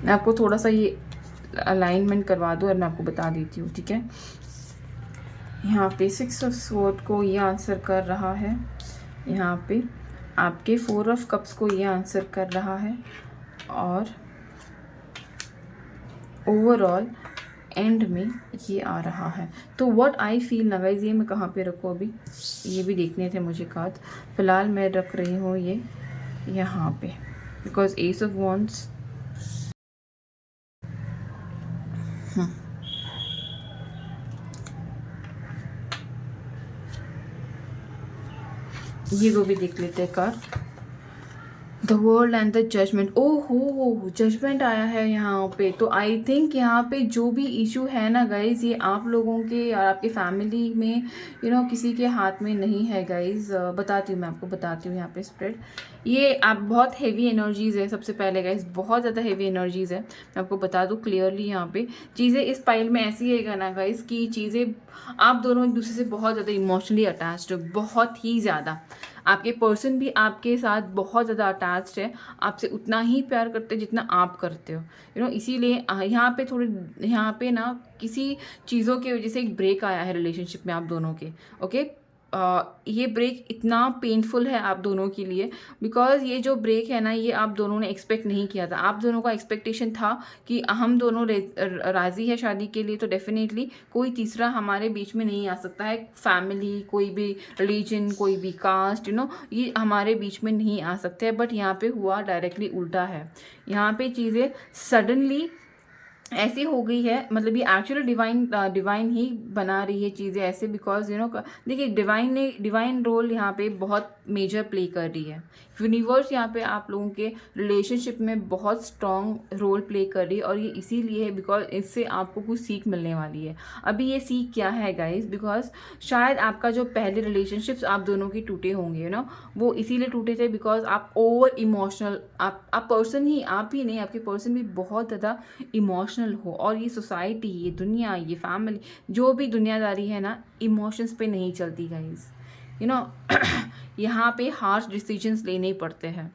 मैं आपको थोड़ा सा ये अलाइनमेंट करवा दूँ और मैं आपको बता देती हूँ, ठीक है। यहाँ पे 6 ऑफ स्वॉर्ड को ये आंसर कर रहा है, यहाँ पे आपके 4 ऑफ कप्स को ये आंसर कर रहा है, और ओवरऑल एंड में ये आ रहा है। तो व्हाट आई फील ना गाइस, ये मैं कहाँ पे रखूँ अभी, ये भी देखने थे मुझे कार्ड। फिलहाल मैं रख रही हूँ ये यहाँ पे, बिकॉज एस ऑफ वॉन्ड्स ये वो भी देख लेते हैं card. The world and the judgment, ओहो जजमेंट आया है यहाँ पे। तो आई थिंक यहाँ पे जो भी इशू है ना गाइज, ये आप लोगों के और आपके फैमिली में किसी के हाथ में नहीं है गाइज। बताती हूँ, मैं आपको बताती हूँ यहाँ पे स्प्रेड। ये आप बहुत हेवी एनर्जीज़ है, सबसे पहले गाइज बहुत ज़्यादा हेवी एनर्जीज़ है। मैं आपको बता दूँ क्लियरली, यहाँ पे चीज़ें इस पाइल में ऐसी है ना गाइज कि चीज़ें आप दोनों एक दूसरे से बहुत ज़्यादा इमोशनली अटैच्ड हो, बहुत ही ज़्यादा। आपके पर्सन भी आपके साथ बहुत ज़्यादा अटैच्ड है, आपसे उतना ही प्यार करते हैं जितना आप करते हो। इसीलिए यहाँ पे थोड़ी, यहाँ पे ना किसी चीज़ों की वजह से एक ब्रेक आया है रिलेशनशिप में आप दोनों के। ओके, ये ब्रेक इतना पेनफुल है आप दोनों के लिए, बिकॉज ये जो ब्रेक है ना, ये आप दोनों ने एक्सपेक्ट नहीं किया था। आप दोनों का एक्सपेक्टेशन था कि हम दोनों राज़ी है शादी के लिए, तो डेफिनेटली कोई तीसरा हमारे बीच में नहीं आ सकता है। फैमिली, कोई भी रिलीजन, कोई भी कास्ट, ये हमारे बीच में नहीं आ सकते हैं। बट यहाँ पे हुआ डायरेक्टली उल्टा है। यहाँ पे चीज़ें सडनली ऐसी हो गई है, मतलब ये एक्चुअली डिवाइन ही बना रही है चीज़ें ऐसे, बिकॉज देखिए डिवाइन रोल यहाँ पे बहुत मेजर प्ले कर रही है। यूनिवर्स यहाँ पे आप लोगों के रिलेशनशिप में बहुत स्ट्रॉन्ग रोल प्ले कर रही है, और ये इसीलिए है बिकॉज इससे आपको कुछ सीख मिलने वाली है। अभी ये सीख क्या है गाइज, बिकॉज शायद आपका जो पहले रिलेशनशिप्स आप दोनों के टूटे होंगे वो इसीलिए टूटे थे बिकॉज आप ओवर इमोशनल, आप पर्सन ही, आप ही नहीं, आपके पर्सन भी बहुत ज़्यादा इमोशनल हो। और ये सोसाइटी, ये दुनिया, ये फैमिली, जो भी दुनियादारी है ना, इमोशंस पे नहीं चलती गाइज। यहाँ पे हार्श डिसीजंस लेने पड़ते हैं।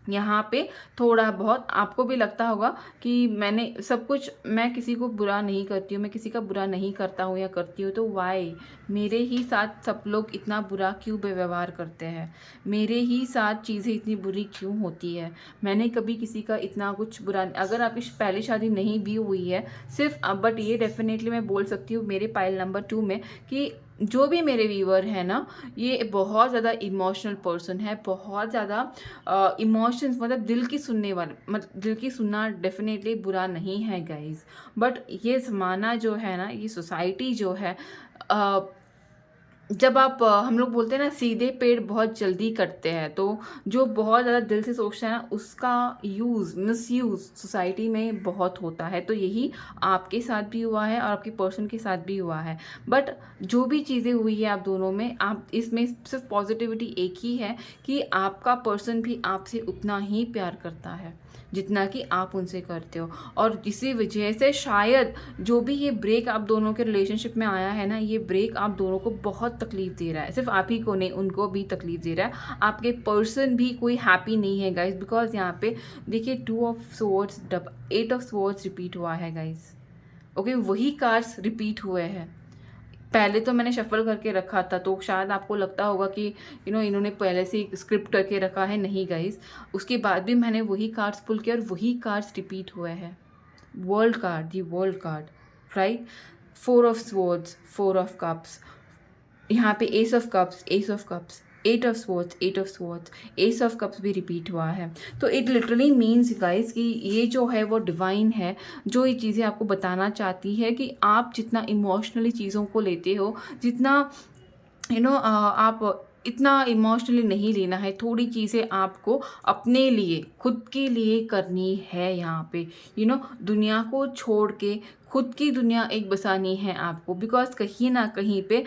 यहाँ पे थोड़ा बहुत आपको भी लगता होगा कि मैंने सब कुछ, मैं किसी को बुरा नहीं करती हूँ, मैं किसी का बुरा नहीं करता हूँ या करती हूँ, तो वाई मेरे ही साथ सब लोग इतना बुरा क्यों व्यवहार करते हैं, मेरे ही साथ चीज़ें इतनी बुरी क्यों होती है, मैंने कभी किसी का इतना कुछ बुरा। अगर आपकी पहले शादी नहीं भी हुई है सिर्फ, बट ये डेफिनेटली मैं बोल सकती हूँ मेरे पाइल नंबर 2 में कि जो भी मेरे व्यूअर है ना, ये बहुत ज़्यादा इमोशनल पर्सन है, बहुत ज़्यादा इमोशंस, मतलब दिल की सुनने वाले, मतलब दिल की सुनना डेफिनेटली बुरा नहीं है गाइस, बट ये ज़माना जो है ना, ये सोसाइटी जो है, अ, जब आप हम लोग बोलते हैं ना सीधे पेड़ बहुत जल्दी कटते हैं, तो जो बहुत ज़्यादा दिल से सोचता है ना, उसका मिसयूज़ सोसाइटी में बहुत होता है। तो यही आपके साथ भी हुआ है और आपके पर्सन के साथ भी हुआ है। बट जो भी चीज़ें हुई है आप दोनों में, आप इसमें सिर्फ पॉजिटिविटी एक ही है कि आपका पर्सन भी आपसे उतना ही प्यार करता है जितना कि आप उनसे करते हो। और इसी वजह से शायद जो भी ये ब्रेक आप दोनों के रिलेशनशिप में आया है ना, ये ब्रेक आप दोनों को बहुत तकलीफ दे रहा है। सिर्फ आप ही को नहीं, उनको भी तकलीफ दे रहा है। आपके पर्सन भी कोई हैप्पी नहीं है गाइज, बिकॉज यहाँ पे देखिए 2 of swords, 8 of swords repeat हुआ है गाइज। ओके, वही कार्ड्स रिपीट हुए हैं। पहले तो मैंने शफल करके रखा था, तो शायद आपको लगता होगा कि इन्होंने पहले से स्क्रिप्ट करके रखा है। नहीं गाइज, उसके बाद भी मैंने वही कार्ड्स पुल किया और वही कार्ड्स रिपीट हुए हैं। World card, the world card, right. 4 of swords, 4 of cups, यहाँ पे S of cups, S of cups, 8 of swords, 8 of swords, S of cups भी रिपीट हुआ है। तो इट लिटरली मीन्स गाइस कि ये जो है वो डिवाइन है, जो ये चीज़ें आपको बताना चाहती है कि आप जितना इमोशनली चीज़ों को लेते हो, जितना आप इतना इमोशनली नहीं लेना है। थोड़ी चीज़ें आपको अपने लिए, खुद के लिए करनी है यहाँ पे। दुनिया को छोड़ के खुद की दुनिया एक बसानी है आपको, बिकॉज कहीं ना कहीं पे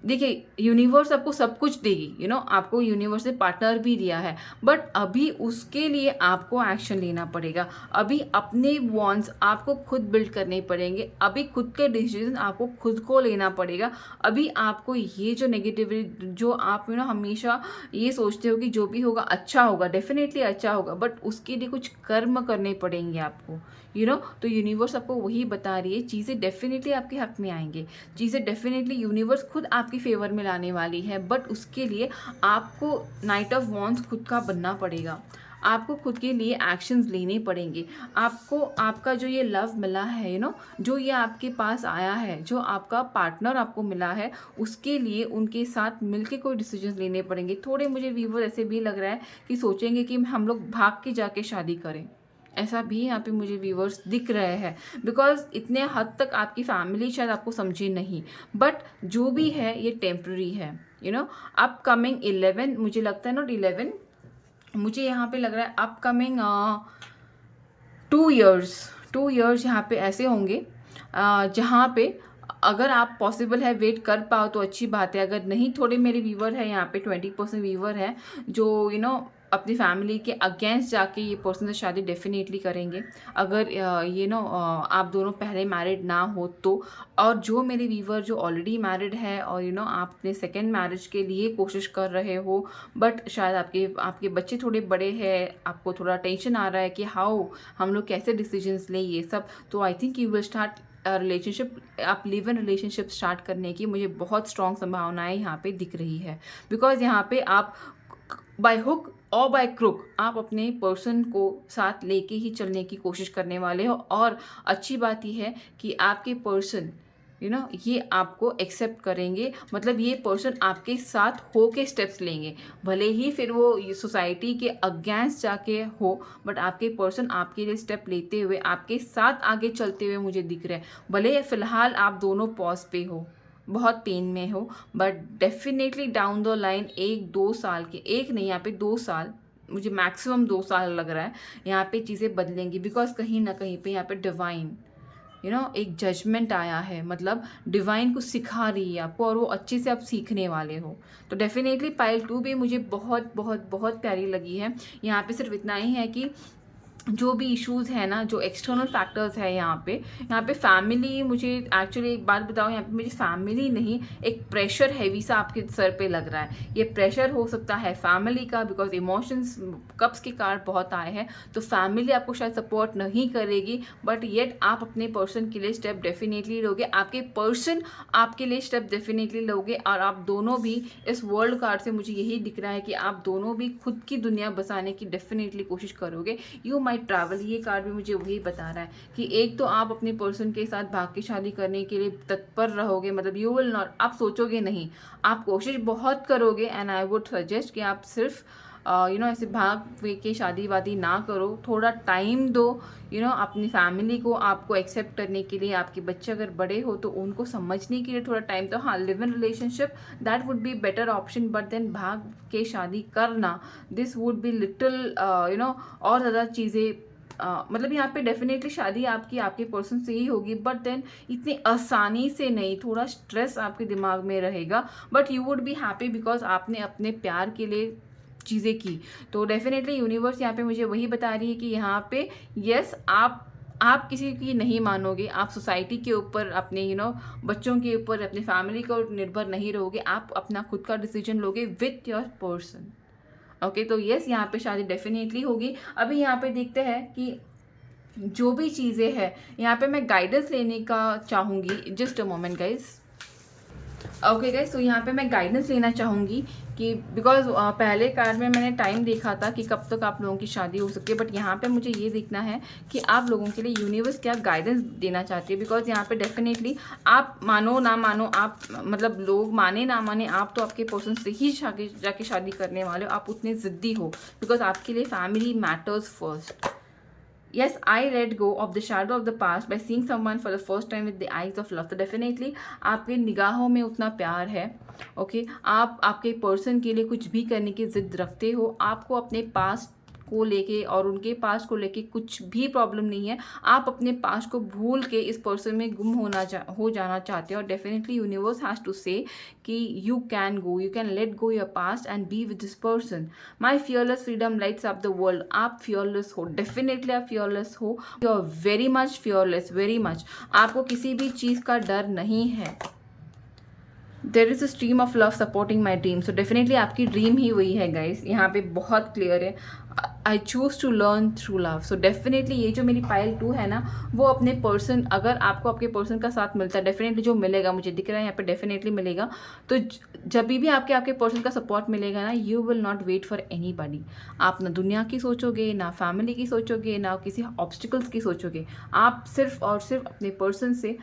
देखिए यूनिवर्स आपको सब कुछ देगी, आपको यूनिवर्स ने पार्टनर भी दिया है, बट अभी उसके लिए आपको एक्शन लेना पड़ेगा। अभी अपने वॉन्ट्स आपको खुद बिल्ड करने पड़ेंगे, अभी खुद के डिसीजन आपको खुद को लेना पड़ेगा। अभी आपको ये जो नेगेटिविटी, जो आप हमेशा ये सोचते हो कि जो भी होगा अच्छा होगा, डेफिनेटली अच्छा होगा, बट उसके लिए कुछ कर्म करने पड़ेंगे आपको। तो यूनिवर्स आपको वही बता रही है, चीज़ें डेफिनेटली आपके हक में आएंगे, चीज़ें डेफिनेटली यूनिवर्स खुद आपकी फेवर में लाने वाली है, बट उसके लिए आपको नाइट ऑफ वॉन्ड्स खुद का बनना पड़ेगा। आपको खुद के लिए एक्शंस लेने पड़ेंगे। आपको आपका जो ये लव मिला है, जो ये आपके पास आया है, जो आपका पार्टनर आपको मिला है, उसके लिए उनके साथ मिलके कोई डिसीजन लेने पड़ेंगे। थोड़े मुझे व्यूवर ऐसे भी लग रहा है कि सोचेंगे कि हम लोग भाग के जाके शादी करें, ऐसा भी यहाँ पे मुझे व्यूवर्स दिख रहे हैं, बिकॉज इतने हद तक आपकी फैमिली शायद आपको समझे नहीं, बट जो भी है ये टेम्प्रेरी है। अपकमिंग 11, मुझे लगता है नॉट 11, मुझे यहाँ पे लग रहा है अपकमिंग 2 ईयर्स यहाँ पे ऐसे होंगे जहाँ पे अगर आप पॉसिबल है वेट कर पाओ तो अच्छी बात है। अगर नहीं, थोड़े मेरे व्यूवर है यहाँ पे 20% व्यूवर है जो अपनी फैमिली के अगेंस्ट जाके ये पर्सन से शादी डेफिनेटली करेंगे, अगर आप दोनों पहले मैरिड ना हो तो। और जो मेरे व्यूवर जो ऑलरेडी मैरिड है और आप अपने सेकेंड मैरिज के लिए कोशिश कर रहे हो, बट शायद आपके बच्चे थोड़े बड़े हैं, आपको थोड़ा टेंशन आ रहा है कि हाउ हम लोग कैसे डिसीजंस लें ये सब, तो I think you will start relationship, आप लिव इन रिलेशनशिप स्टार्ट करने की मुझे बहुत स्ट्रॉन्ग संभावनाएं यहाँ पे दिख रही है। बिकॉज यहाँ पे आप बाय हुक और बाय क्रुक आप अपने पर्सन को साथ लेके ही चलने की कोशिश करने वाले हो। और अच्छी बात यह है कि आपके पर्सन ये आपको एक्सेप्ट करेंगे, मतलब ये पर्सन आपके साथ हो के स्टेप्स लेंगे, भले ही फिर वो सोसाइटी के अगेंस्ट जाके हो, बट आपके पर्सन आपके लिए स्टेप लेते हुए आपके साथ आगे चलते हुए मुझे दिख रहे हैं। भले फिलहाल आप दोनों पॉज पे हो, बहुत पेन में हो, but definitely down the line 1-2 साल के, एक नहीं यहाँ पे 2 साल, मुझे मैक्सिमम 2 साल लग रहा है, यहाँ पे चीज़ें बदलेंगी। बिकॉज कहीं ना कहीं पे यहाँ पे डिवाइन एक जजमेंट आया है, मतलब डिवाइन कुछ सिखा रही है आपको और वो अच्छे से आप सीखने वाले हो। तो डेफिनेटली पाइल 2 भी मुझे बहुत बहुत बहुत प्यारी लगी है। यहाँ पे सिर्फ इतना ही है कि जो भी इश्यूज़ है ना, जो एक्सटर्नल फैक्टर्स है यहाँ पे फैमिली, मुझे एक्चुअली एक बात बताओ, यहाँ पे मुझे फैमिली नहीं, एक प्रेशर हैवी सा आपके सर पे लग रहा है। ये प्रेशर हो सकता है फैमिली का, बिकॉज इमोशंस कप्स के कार्ड बहुत आए हैं, तो फैमिली आपको शायद सपोर्ट नहीं करेगी, बट येट आप अपने पर्सन के लिए स्टेप डेफिनेटली लोगे, आपके पर्सन आपके लिए स्टेप डेफिनेटली लोगे। और आप दोनों भी इस वर्ल्ड कार्ड से मुझे यही दिख रहा है कि आप दोनों भी खुद की दुनिया बसाने की डेफिनेटली कोशिश करोगे। यू माइट माइट ट्रैवल, ये कार्ड भी मुझे वही बता रहा है कि एक तो आप अपने पर्सन के साथ भाग के शादी करने के लिए तत्पर रहोगे, मतलब यू विल नॉट, आप सोचोगे नहीं, आप कोशिश बहुत करोगे। एंड आई वुड सजेस्ट कि आप सिर्फ ऐसे भाग के शादी वादी ना करो, थोड़ा टाइम दो अपनी फैमिली को आपको एक्सेप्ट करने के लिए। आपके बच्चे अगर बड़े हो तो उनको समझने के लिए थोड़ा टाइम दो। हाँ, live in relationship that would be better option, but then भाग के शादी करना दिस वुड बी लिटिल और ज़्यादा चीज़ें मतलब यहाँ पे डेफिनेटली शादी आपकी आपके पर्सन से ही होगी, बट देन इतनी आसानी से नहीं, थोड़ा स्ट्रेस आपके दिमाग में रहेगा, but you would be happy because आपने अपने प्यार के लिए चीज़ें की। तो डेफिनेटली यूनिवर्स यहाँ पे मुझे वही बता रही है कि यहाँ पे यस, आप किसी की नहीं मानोगे, आप सोसाइटी के ऊपर, अपने बच्चों के ऊपर, अपनी फैमिली को निर्भर नहीं रहोगे, आप अपना खुद का डिसीजन लोगे विथ योर पर्सन। ओके, तो यस, यहाँ पे शादी डेफिनेटली होगी। अभी यहाँ पे देखते हैं कि जो भी चीज़ें हैं, यहाँ पे मैं गाइडेंस लेने का चाहूँगी। Just a moment guys. Okay guys, तो यहाँ पे मैं गाइडेंस लेना चाहूँगी कि बिकॉज पहले कार्ड में मैंने टाइम देखा था कि कब तक आप लोगों की शादी हो सकती है, बट यहाँ पे मुझे ये देखना है कि आप लोगों के लिए यूनिवर्स क्या गाइडेंस देना चाहती है। बिकॉज यहाँ पे डेफिनेटली आप मानो ना मानो, आप मतलब लोग माने ना माने, आप तो आपके पर्सन से ही जाके शादी करने वाले हो। आप उतने ज़िद्दी हो बिकॉज आपके लिए family matters first. Yes, I let go of the shadow of the past by seeing someone for the first time with the eyes of love. तो definitely आपके निगाहों में उतना प्यार है। ओके, आप आपके पर्सन के लिए कुछ भी करने की ज़िद रखते हो। आपको अपने पास्ट को लेके और उनके पास्ट को लेके कुछ भी प्रॉब्लम नहीं है। आप अपने पास्ट को भूल के इस पर्सन में गुम हो जाना चाहते हो। और definitely universe has to say कि you can go, you can let go your past and be with this person. My fearless freedom lights up the world. आप फियरलेस हो, डेफिनेटली आप फियरलेस हो। You are very much fearless, very much. आपको किसी भी चीज़ का डर नहीं है। There is a stream of love supporting my dream. So definitely आपकी ड्रीम ही वही है गाइस, यहाँ पे बहुत क्लियर है। I choose to learn through love. So definitely ये जो मेरी पाइल 2 है ना, वो अपने पर्सन, अगर आपको आपके पर्सन का साथ मिलता है, डेफिनेटली जो मिलेगा, मुझे दिख रहा है यहाँ पे डेफिनेटली मिलेगा। तो जब भी आपके पर्सन का सपोर्ट मिलेगा ना, you will not wait for anybody. आप ना दुनिया की सोचोगे, ना फैमिली की सोचोगे, ना किसी ऑब्स्टिकल्स की सोचोगे। आप सिर्फ और सिर्फ अपने पर्सन से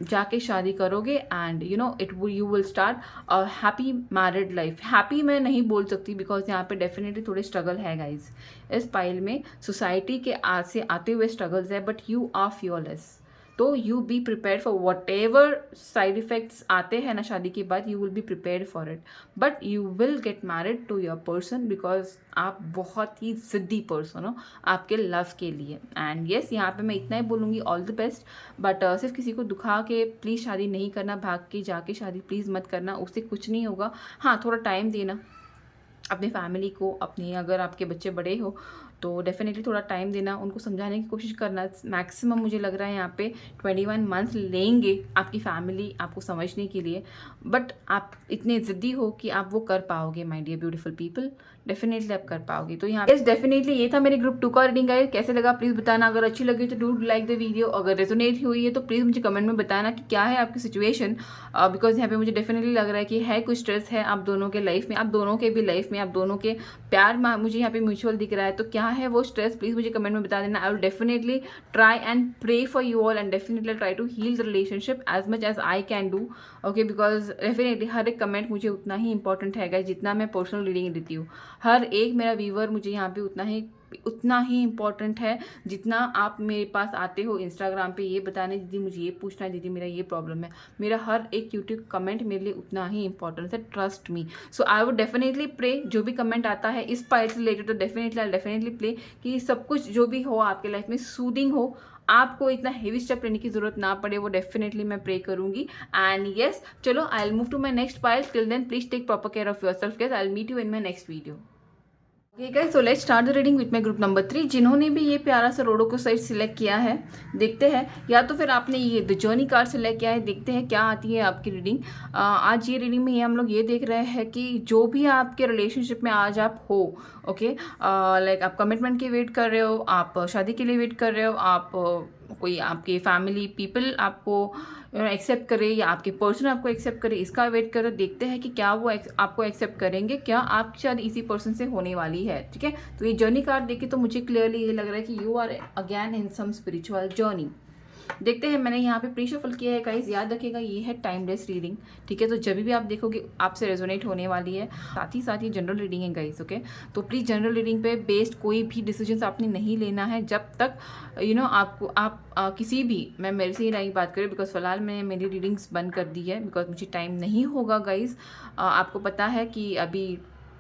जाके शादी करोगे and you will start a happy married life. Happy मैं नहीं बोल सकती बिकॉज यहाँ पे डेफिनेटली थोड़े स्ट्रगल है गाइज। इस पाइल में सोसाइटी के से आते हुए स्ट्रगल्स है, बट यू आर फियरलेस। तो you be prepare for whatever side effects आते हैं ना शादी के बाद, you will be prepare for it. But you will get married to your person because आप बहुत ही ज़िद्दी पर्सन हो आपके लव के लिए। एंड येस, यहाँ पे मैं इतना ही बोलूँगी, ऑल द बेस्ट। बट सिर्फ किसी को दुखा के प्लीज़ शादी नहीं करना, भाग के जाके शादी प्लीज़ मत करना, उससे कुछ नहीं होगा। हाँ, थोड़ा टाइम देना अपने फैमिली को, अपने अगर आपके बच्चे बड़े हो तो डेफिनेटली थोड़ा टाइम देना, उनको समझाने की कोशिश करना। मैक्सिमम मुझे लग रहा है यहाँ पे 21 मंथ्स लेंगे आपकी फैमिली आपको समझने के लिए, बट आप इतने ज़िद्दी हो कि आप वो कर पाओगे my dear beautiful people, definitely आप कर पाओगे। तो यहाँ यस, डेफिनेटली ये था मेरे ग्रुप 2 का रीडिंग है। कैसे लगा प्लीज़ बताना, अगर अच्छी लगी तो डू लाइक द वीडियो, अगर रेजोनेट हुई है तो प्लीज़ मुझे कमेंट में बताना कि क्या है आपकी सिचुएशन। बिकॉज यहाँ पे मुझे डेफिनेटली लग रहा है कि है कुछ स्ट्रेस है आप दोनों के लाइफ में, आप दोनों के भी लाइफ में, आप दोनों के प्यार मुझे यहाँ पे म्यूचुअल दिख रहा है। तो क्या है वो स्ट्रेस, प्लीज़ मुझे कमेंट में बता देना। I will definitely try and pray for you all and definitely try to heal the relationship as much as I can do. Okay, because definitely हर एक कमेंट मुझे उतना ही इंपॉर्टेंट है गाइस जितना मैं पर्सनल रीडिंग देती हूँ। हर एक मेरा व्यूवर मुझे यहाँ पे उतना ही इंपॉर्टेंट है जितना आप मेरे पास आते हो इंस्टाग्राम पे ये बताने, दीदी मुझे ये पूछना है, दीदी मेरा ये प्रॉब्लम है। मेरा हर एक यूट्यूब कमेंट मेरे लिए उतना ही इंपॉर्टेंट है, trust me. So I would definitely pray, जो भी कमेंट आता है इस पाइल से रिलेटेड तो डेफिनेटली प्रे कि सब कुछ जो भी हो आपके लाइफ में सूदिंग हो, आपको इतना हेवी स्टेप लेने की जरूरत ना पड़े, वो डेफिनेटली मैं प्रे करूंगी। एंड येस, चलो I will move to my next pile. Till then please take proper care of yourself guys. I will meet you in my next video. Okay guys, so let's start the reading with my group number 3। जिन्होंने भी ये प्यारा सा रोडो को साइड सिलेक्ट किया है, देखते हैं, या तो फिर आपने ये द जर्नी कार्ड सिलेक्ट किया है, देखते हैं क्या आती है आपकी रीडिंग। आज ये रीडिंग में ये हम लोग ये देख रहे हैं कि जो भी आपके रिलेशनशिप में आज आप हो, ओके, लाइक आप कमिटमेंट की वेट कर रहे हो, आप शादी के लिए वेट कर रहे हो, आप कोई आपके फैमिली पीपल आपको एक्सेप्ट करे या आपके पर्सन आपको एक्सेप्ट करे, इसका वेट करो। देखते हैं कि क्या वो आपको एक्सेप्ट करेंगे, क्या आपकी शायद इसी पर्सन से होने वाली है। ठीक है, तो ये जर्नी कार्ड देख के तो मुझे क्लियरली ये लग रहा है कि you are again in some spiritual journey. देखते हैं, मैंने यहाँ पे प्री शफल किया है गाइस, याद रखिएगा ये है टाइमलेस रीडिंग। ठीक है, तो जब भी आप देखोगे आपसे रेजोनेट होने वाली है। साथ ही जनरल रीडिंग है गाइस। ओके, तो प्लीज़ जनरल रीडिंग पे बेस्ड कोई भी डिसीजंस आपने नहीं लेना है जब तक आपको किसी भी, मैं मेरे से ही नहीं बात करें बिकॉज फिलहाल मैंने मेरी रीडिंग्स बंद कर दी है बिकॉज मुझे टाइम नहीं होगा गाइस। आपको पता है कि अभी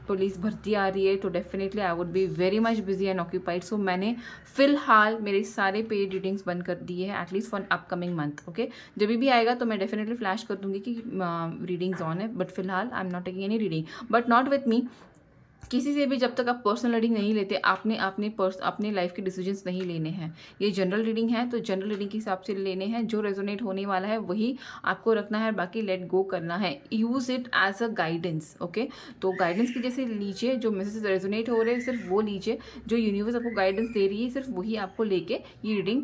पुलिस भर्ती आ रही है, तो definitely I would be very much busy and occupied. So मैंने फिलहाल मेरे सारे पेड रीडिंग्स बंद कर दिए हैं at least for upcoming month. Okay, जब भी आएगा तो मैं डेफिनेटली फ्लैश कर दूंगी कि रीडिंग्स ऑन है, बट फिलहाल I am not taking any reading, but not with me. किसी से भी जब तक आप पर्सनल रीडिंग नहीं लेते, आपने अपने लाइफ के डिसीजंस नहीं लेने हैं। ये जनरल रीडिंग है, तो जनरल रीडिंग के हिसाब से लेने हैं। जो रेजोनेट होने वाला है वही आपको रखना है, बाकी लेट गो करना है। Use it as a guidance. Okay, तो गाइडेंस की जैसे लीजिए, जो मैसेज रेजोनेट हो रहे हैं सिर्फ वो लीजिए, जो यूनिवर्स आपको गाइडेंस दे रही है सिर्फ वही आपको लेके ये रीडिंग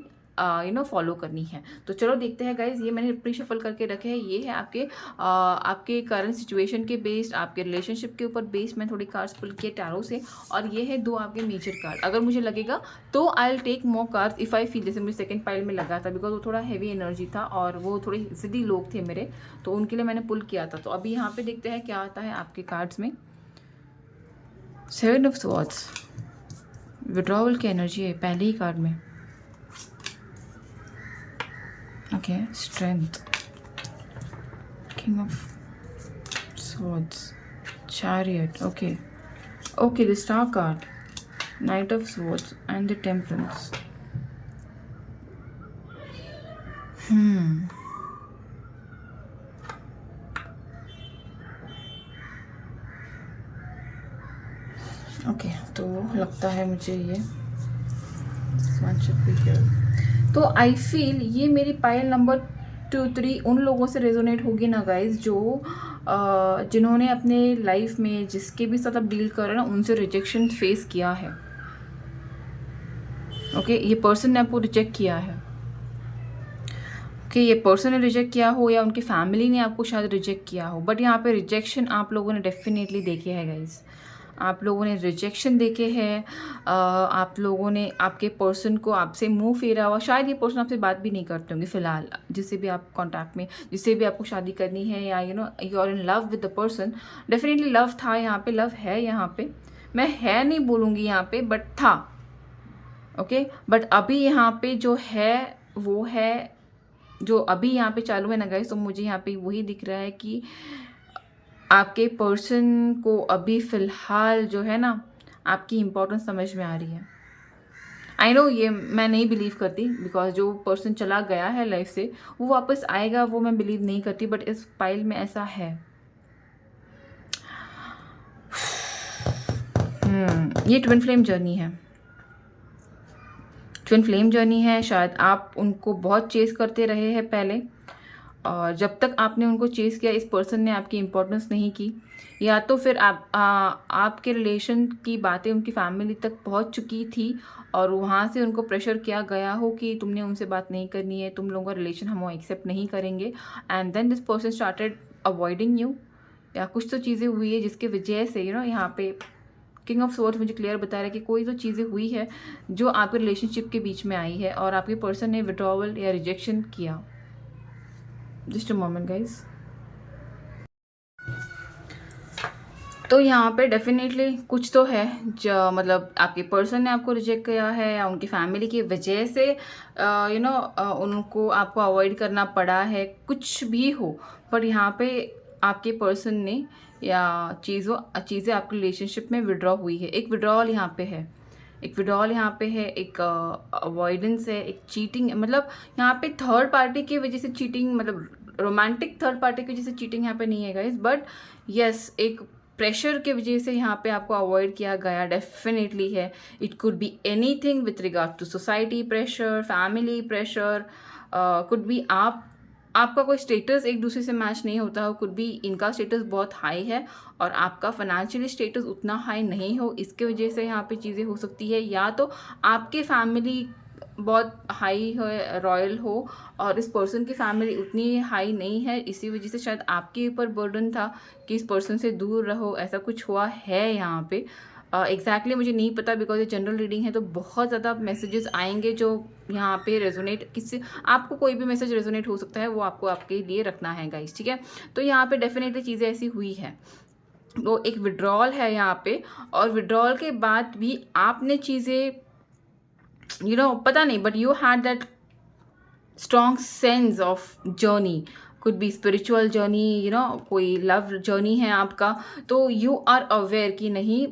फॉलो करनी है। तो चलो देखते हैं गाइज, ये मैंने प्री शफल करके रखे हैं। ये है आपके करंट सिचुएशन के बेस्ड, आपके रिलेशनशिप के ऊपर बेस्ड मैं थोड़ी कार्ड्स पुल किए टैरो से, और ये है 2 आपके मेजर कार्ड। अगर मुझे लगेगा तो I will take more cards if I feel, जैसे मुझे सेकंड पाइल में लगा था बिकॉज वो थोड़ा हैवी एनर्जी था और वो थोड़े ज़िद्दी लोग थे मेरे, तो उनके लिए मैंने पुल किया था। तो अभी यहाँ पे देखते हैं क्या आता है आपके कार्ड्स में। 7 ऑफ स्वॉर्ड्स, विड्रॉवल की एनर्जी है पहले ही कार्ड में। Okay, strength, king of swords, chariot. Okay, the star card, knight of swords and the temperance. Okay, तो लगता है मुझे ये one should be here. तो आई फील ये मेरी पाइल नंबर 2, 3 उन लोगों से रेजोनेट होगी ना गाइज, जो जिन्होंने अपने लाइफ में जिसके भी साथ आप डील कर रहे हैं ना, उनसे रिजेक्शन फेस किया है। ओके, ये पर्सन ने आपको रिजेक्ट किया है। ओके, ये पर्सन ने रिजेक्ट किया हो या उनकी फैमिली ने आपको शायद रिजेक्ट किया हो, बट यहाँ पे रिजेक्शन आप लोगों ने डेफिनेटली देखे है गाइज। आप लोगों ने रिजेक्शन देखे हैं। आप लोगों ने, आपके पर्सन को आपसे मुंह फेरा हुआ। शायद ये पर्सन आपसे बात भी नहीं करते होंगे फिलहाल, जिससे भी आप कांटेक्ट में, जिससे भी आपको शादी करनी है, या you are in love with the person. Definitely love था यहाँ पे, लव है यहाँ पे, मैं है नहीं बोलूँगी यहाँ पे, बट था। ओके, बट अभी यहाँ पे जो है वो है, जो अभी यहाँ पे चालू है ना गाइस, तो मुझे यहाँ पे वही दिख रहा है कि आपके पर्सन को अभी फ़िलहाल जो है ना, आपकी इम्पोर्टेंस समझ में आ रही है। आई नो ये मैं नहीं बिलीव करती बिकॉज जो पर्सन चला गया है लाइफ से वो वापस आएगा, वो मैं बिलीव नहीं करती, बट इस पाइल में ऐसा है। ये ट्विन फ्लेम जर्नी है, ट्विन फ्लेम जर्नी है। शायद आप उनको बहुत चेस करते रहे हैं पहले, और जब तक आपने उनको चेस किया इस पर्सन ने आपकी इम्पोर्टेंस नहीं की, या तो फिर आपके रिलेशन की बातें उनकी फैमिली तक पहुंच चुकी थी और वहाँ से उनको प्रेशर किया गया हो कि तुमने उनसे बात नहीं करनी है, तुम लोगों का रिलेशन हम एक्सेप्ट नहीं करेंगे, and then this person started avoiding you, या कुछ तो चीज़ें हुई है जिसके वजह से यहाँ पे किंग ऑफ स्वॉर्ड्स मुझे क्लियर बता रहा है कि कोई तो चीज़ें हुई है जो आपके रिलेशनशिप के बीच में आई है और आपके पर्सन ने विड्रॉवल या रिजेक्शन किया। Just a moment guys. तो यहाँ पे डेफिनेटली कुछ तो है जो मतलब आपके पर्सन ने आपको रिजेक्ट किया है, या उनकी फैमिली की वजह से उनको आपको अवॉइड करना पड़ा है, कुछ भी हो, पर यहाँ पे आपके पर्सन ने या चीज़ें आपके रिलेशनशिप में विड्रॉ हुई है। एक विड्रॉल यहाँ पे है, एक विड्रॉल यहाँ पे है, एक अवॉइडेंस है, एक चीटिंग, मतलब यहाँ पे थर्ड पार्टी की वजह से चीटिंग, मतलब रोमांटिक थर्ड पार्टी की वजह से चीटिंग यहाँ पे नहीं है गाइस, बट यस एक प्रेशर के वजह से यहाँ पे आपको अवॉइड किया गया डेफिनेटली है। It could be anything with regard to society pressure, family pressure, could be आपका कोई स्टेटस एक दूसरे से मैच नहीं होता हो, कुड बी इनका स्टेटस बहुत हाई है और आपका फाइनेंशियली स्टेटस उतना हाई नहीं हो, इसके वजह से यहाँ पे चीज़ें हो सकती है। या तो आपके फैमिली बहुत हाई हो, रॉयल हो, और इस पर्सन की फैमिली उतनी हाई नहीं है, इसी वजह से शायद आपके ऊपर बर्डन था कि इस पर्सन से दूर रहो, ऐसा कुछ हुआ है यहाँ पे। एग्जैक्टली मुझे नहीं पता, बिकॉज ये जनरल रीडिंग है, तो बहुत ज़्यादा मैसेजेस आएंगे जो यहाँ पे रेजोनेट, किसी आपको कोई भी मैसेज रेजोनेट हो सकता है, वो आपको आपके लिए रखना है गाइस, ठीक है। तो यहाँ पे डेफिनेटली चीज़ें ऐसी हुई है, वो एक विड्रॉल है यहाँ पे, और विड्रॉल के बाद भी आपने चीज़ें पता नहीं, but you had that strong sense of journey, could be spiritual journey, कोई लव जर्नी है आपका, तो यू आर अवेयर कि नहीं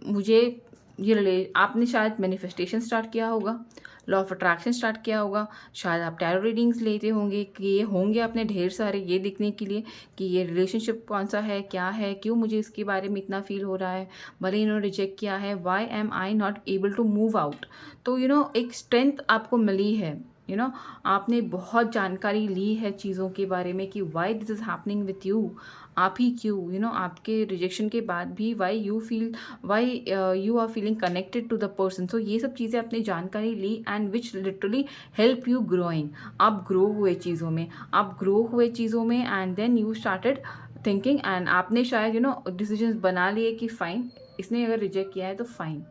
मुझे आपने शायद मैनिफेस्टेशन स्टार्ट किया होगा, लॉ ऑफ अट्रैक्शन स्टार्ट किया होगा, शायद आप टैरो रीडिंग्स लेते होंगे, कि ये होंगे अपने ढेर सारे, ये देखने के लिए कि ये रिलेशनशिप कौन सा है, क्या है, क्यों मुझे इसके बारे में इतना फील हो रहा है, भले इन्होंने रिजेक्ट किया है, why am I not able to move out. तो एक स्ट्रेंथ आपको मिली है, आपने बहुत जानकारी ली है चीज़ों के बारे में कि why this is happening with you, आप ही क्यों, आपके रिजेक्शन के बाद भी why you are feeling connected to the person. So ये सब चीज़ें आपने जानकारी ली, and which literally help you growing. आप ग्रो हुए चीज़ों में, and then you started thinking, and आपने शायद डिसीजंस बना लिए कि फ़ाइन, इसने अगर रिजेक्ट किया है तो फ़ाइन,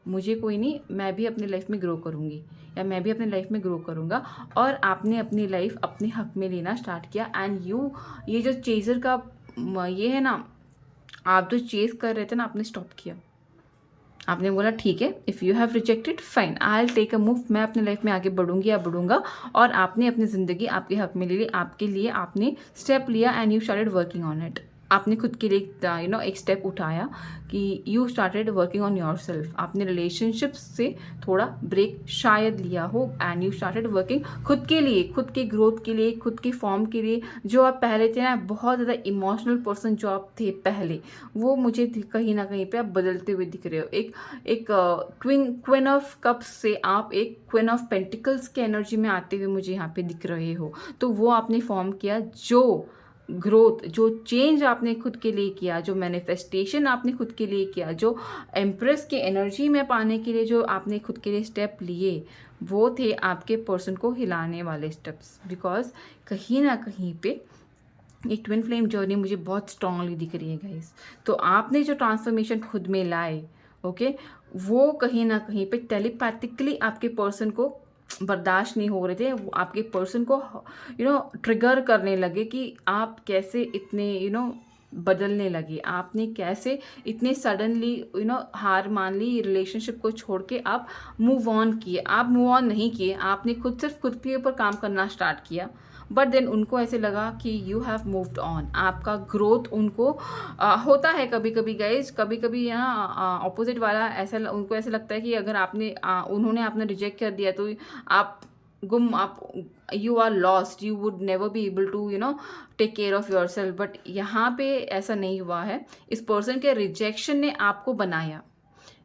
मुझे कोई नहीं, मैं भी अपनी लाइफ में ग्रो करूँगी, या मैं भी अपनी लाइफ में ग्रो करूँगा। और आपने अपनी लाइफ अपने हक में लेना स्टार्ट किया, एंड ये जो चेजर का ये है ना, आप जो चेज कर रहे थे ना, आपने स्टॉप किया, आपने बोला ठीक है, if you have rejected fine, I will take a move, मैं अपनी लाइफ में आगे बढ़ूंगी या बढ़ूंगा। और आपने अपनी ज़िंदगी आपके हक में ले ली, आपके लिए आपने स्टेप लिया, and you started working on it. आपने खुद के लिए एक स्टेप उठाया कि you started working on your self. आपने रिलेशनशिप से थोड़ा ब्रेक शायद लिया हो, एंड यू स्टार्टेड वर्किंग खुद के लिए, खुद के ग्रोथ के लिए, खुद के फॉर्म के लिए। जो आप पहले थे ना, बहुत ज़्यादा इमोशनल पर्सन जो आप थे पहले, वो मुझे कहीं ना कहीं पे आप बदलते हुए दिख रहे हो। एक क्वीन ऑफ कप्स से आप एक क्वीन ऑफ पेंटिकल्स के एनर्जी में आते हुए मुझे यहाँ पे दिख रहे हो। तो वो आपने फॉर्म किया, जो ग्रोथ, जो चेंज आपने खुद के लिए किया, जो मैनिफेस्टेशन आपने खुद के लिए किया, जो एम्प्रेस के एनर्जी में पाने के लिए जो आपने खुद के लिए स्टेप लिए, वो थे आपके पर्सन को हिलाने वाले स्टेप्स। बिकॉज कहीं ना कहीं पे एक ट्विन फ्लेम जर्नी मुझे बहुत स्ट्रांगली दिख रही है गाइस। तो आपने जो ट्रांसफॉर्मेशन खुद में लाए, ओके, वो कहीं ना कहीं पे टेलीपैथिकली आपके पर्सन को बर्दाश्त नहीं हो रहे थे, वो आपके पर्सन को ट्रिगर करने लगे कि आप कैसे इतने बदलने लगे, आपने कैसे इतने सडनली हार मान ली, रिलेशनशिप को छोड़ के आप मूव ऑन किए। आप मूव ऑन नहीं किए, आपने सिर्फ खुद के ऊपर काम करना स्टार्ट किया, बट देन उनको ऐसे लगा कि यू हैव मूव्ड ऑन। आपका ग्रोथ उनको होता है कभी कभी गाइज, कभी कभी यहाँ ऑपोजिट वाला उनको ऐसा लगता है कि अगर उन्होंने आपने रिजेक्ट कर दिया तो आप you are lost, you would never be able to take care of yourself. But यहाँ पे ऐसा नहीं हुआ है, इस पर्सन के रिजेक्शन ने आपको बनाया।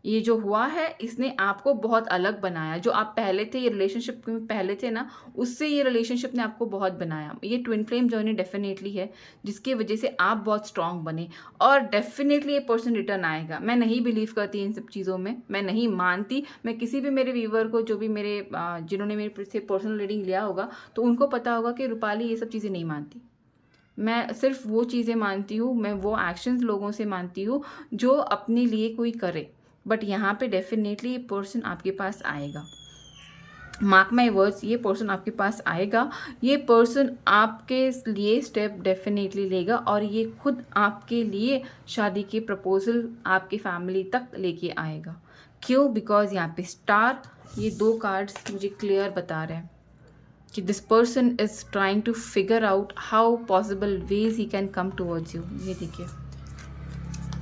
ये जो हुआ है, इसने आपको बहुत अलग बनाया। जो आप पहले थे, ये रिलेशनशिप में पहले थे ना, उससे ये रिलेशनशिप ने आपको बहुत बनाया। ये ट्विन फ्लेम जर्नी डेफिनेटली है, जिसकी वजह से आप बहुत स्ट्रांग बने, और डेफिनेटली ये पर्सन रिटर्न आएगा। मैं नहीं बिलीव करती इन सब चीज़ों में, मैं नहीं मानती। मैं किसी भी मेरे व्यूवर को, जो भी जिन्होंने मेरे से पर्सनल रीडिंग लिया होगा, तो उनको पता होगा कि रूपाली ये सब चीज़ें नहीं मानती। मैं सिर्फ वो चीज़ें मानती हूँ, मैं वो एक्शंस लोगों से मानती हूँ जो अपने लिए कोई करे। बट यहाँ पे डेफिनेटली ये पर्सन आपके पास आएगा, मार्क माई वर्ड्स, ये पर्सन आपके पास आएगा। ये पर्सन आपके लिए स्टेप डेफिनेटली लेगा, और ये खुद आपके लिए शादी के प्रपोजल आपकी फैमिली तक लेके आएगा। क्यों? बिकॉज यहाँ पे स्टार, ये 2 कार्ड्स मुझे क्लियर बता रहे हैं कि this person is trying to figure out how possible ways he can come towards you. ये देखिए,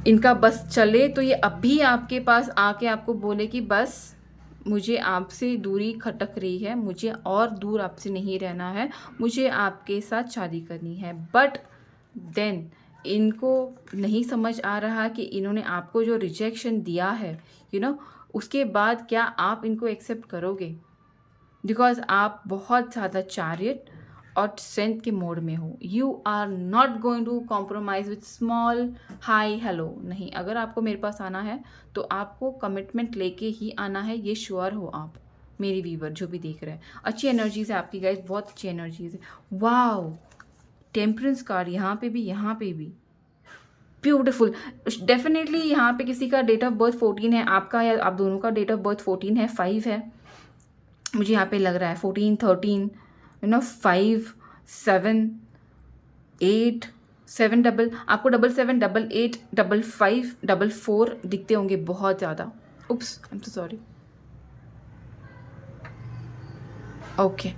इनका बस चले तो ये अभी आपके पास आके आपको बोले कि बस मुझे आपसे दूरी खटक रही है, मुझे और दूर आपसे नहीं रहना है, मुझे आपके साथ शादी करनी है। बट देन इनको नहीं समझ आ रहा कि इन्होंने आपको जो रिजेक्शन दिया है, उसके बाद क्या आप इनको एक्सेप्ट करोगे? बिकॉज आप बहुत ज़्यादा चैरियट और स्ट्रेंथ के मोड में हो। You are not going to compromise with small hi hello. नहीं, अगर आपको मेरे पास आना है तो आपको कमिटमेंट लेके ही आना है, ये श्योर हो आप। मेरी व्यूवर जो भी देख रहे हैं, अच्छी एनर्जीज है आपकी गाइस, बहुत अच्छी एनर्जीज है। वाओ, टेम्परेंस कार्ड यहाँ पे भी, यहाँ पे भी ब्यूटिफुल। डेफिनेटली यहाँ पे किसी का डेट ऑफ बर्थ 14 है, आपका या आप दोनों का डेट ऑफ बर्थ 14 है, 5 है, मुझे यहाँ पे लग रहा है 14, 13, 5, 7, 8, 7 डबल, आपको 7, 8, 8, 5, 4 दिखते होंगे बहुत ज़्यादा। Oops, I am so sorry. Okay,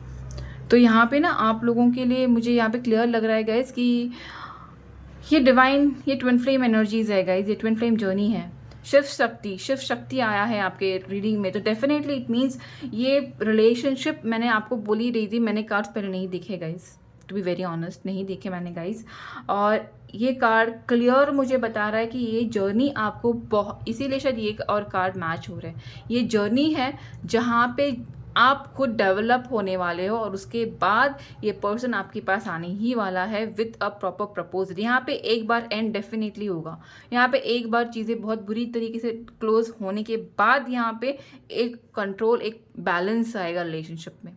तो यहाँ पे ना आप लोगों के लिए मुझे यहाँ पे क्लियर लग रहा है गाइज कि ये डिवाइन, ये ट्विन फ्लेम एनर्जीज है गाइज, ये ट्विन फ्लेम जर्नी है। शिव शक्ति आया है आपके रीडिंग में, तो डेफिनेटली इट मीन्स ये रिलेशनशिप, मैंने आपको बोल ही रही थी, मैंने कार्ड्स पहले नहीं देखे guys, to be very honest नहीं देखे मैंने गाइज, और ये कार्ड क्लियर मुझे बता रहा है कि ये जर्नी आपको बहुत, इसीलिए शायद ये और कार्ड मैच हो रहे हैं। ये जर्नी है जहाँ पे आप खुद डेवलप होने वाले हो और उसके बाद ये पर्सन आपके पास आने ही वाला है विथ अ प्रॉपर प्रपोजल। यहाँ पे एक बार एंड डेफिनेटली होगा, यहाँ पे एक बार चीज़ें बहुत बुरी तरीके से क्लोज होने के बाद यहाँ पे एक कंट्रोल, एक बैलेंस आएगा रिलेशनशिप में।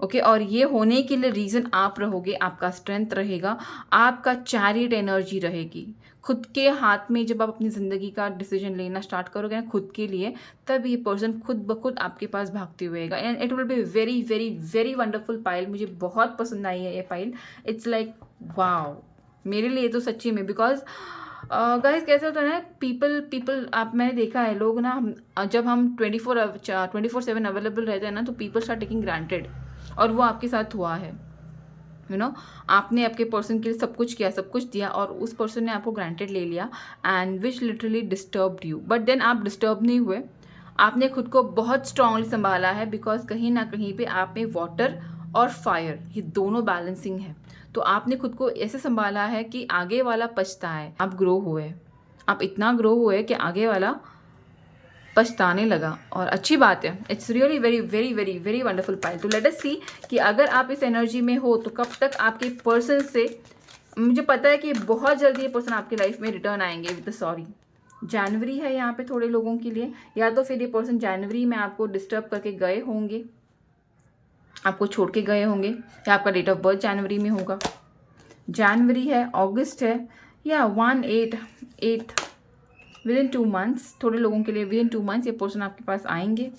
ओके, और ये होने के लिए रीज़न आप रहोगे, आपका स्ट्रेंथ रहेगा, आपका चैरियट एनर्जी रहेगी। खुद के हाथ में जब आप अपनी ज़िंदगी का डिसीजन लेना स्टार्ट करोगे ना खुद के लिए, तब ये पर्सन खुद ब खुद आपके पास भागते हुए आएगा। And it will be very very very wonderful pile, मुझे बहुत पसंद आई है ये पाइल। इट्स लाइक वाओ, मेरे लिए तो सच्ची में, बिकॉज गाइस कैसे होता है ना, पीपल आप, मैंने देखा है लोग ना, जब हम 24/7 अवेलेबल रहते हैं ना, तो पीपल स्टार्ट टेकिंग ग्रांटेड, और वो आपके साथ हुआ है। आपने आपके पर्सन के लिए सब कुछ किया, सब कुछ दिया, और उस पर्सन ने आपको ग्रांटेड ले लिया, and which literally disturbed you. But then आप डिस्टर्ब नहीं हुए, आपने खुद को बहुत स्ट्रांगली संभाला है, बिकॉज कहीं ना कहीं पे आप में वाटर और फायर ये दोनों बैलेंसिंग है। तो आपने खुद को ऐसे संभाला है कि आगे वाला पछताए। आप ग्रो हुए, आप इतना ग्रो हुए कि आगे वाला पछताने लगा, और अच्छी बात है। It's really very very very very wonderful pile. तो लेट अस सी कि अगर आप इस एनर्जी में हो तो कब तक आपके पर्सन से, मुझे पता है कि बहुत जल्दी ये पर्सन आपकी लाइफ में रिटर्न आएंगे विद सॉरी। जनवरी है यहाँ पे थोड़े लोगों के लिए, या तो फिर ये पर्सन जनवरी में आपको डिस्टर्ब करके गए होंगे, आपको छोड़ के गए होंगे, या आपका डेट ऑफ बर्थ जनवरी में होगा। जनवरी है, अगस्त है, या 1/8 विदिन 2 मंथ्स, थोड़े लोगों के लिए विदिन 2 मंथ्स ये पर्सन आपके पास आएंगे।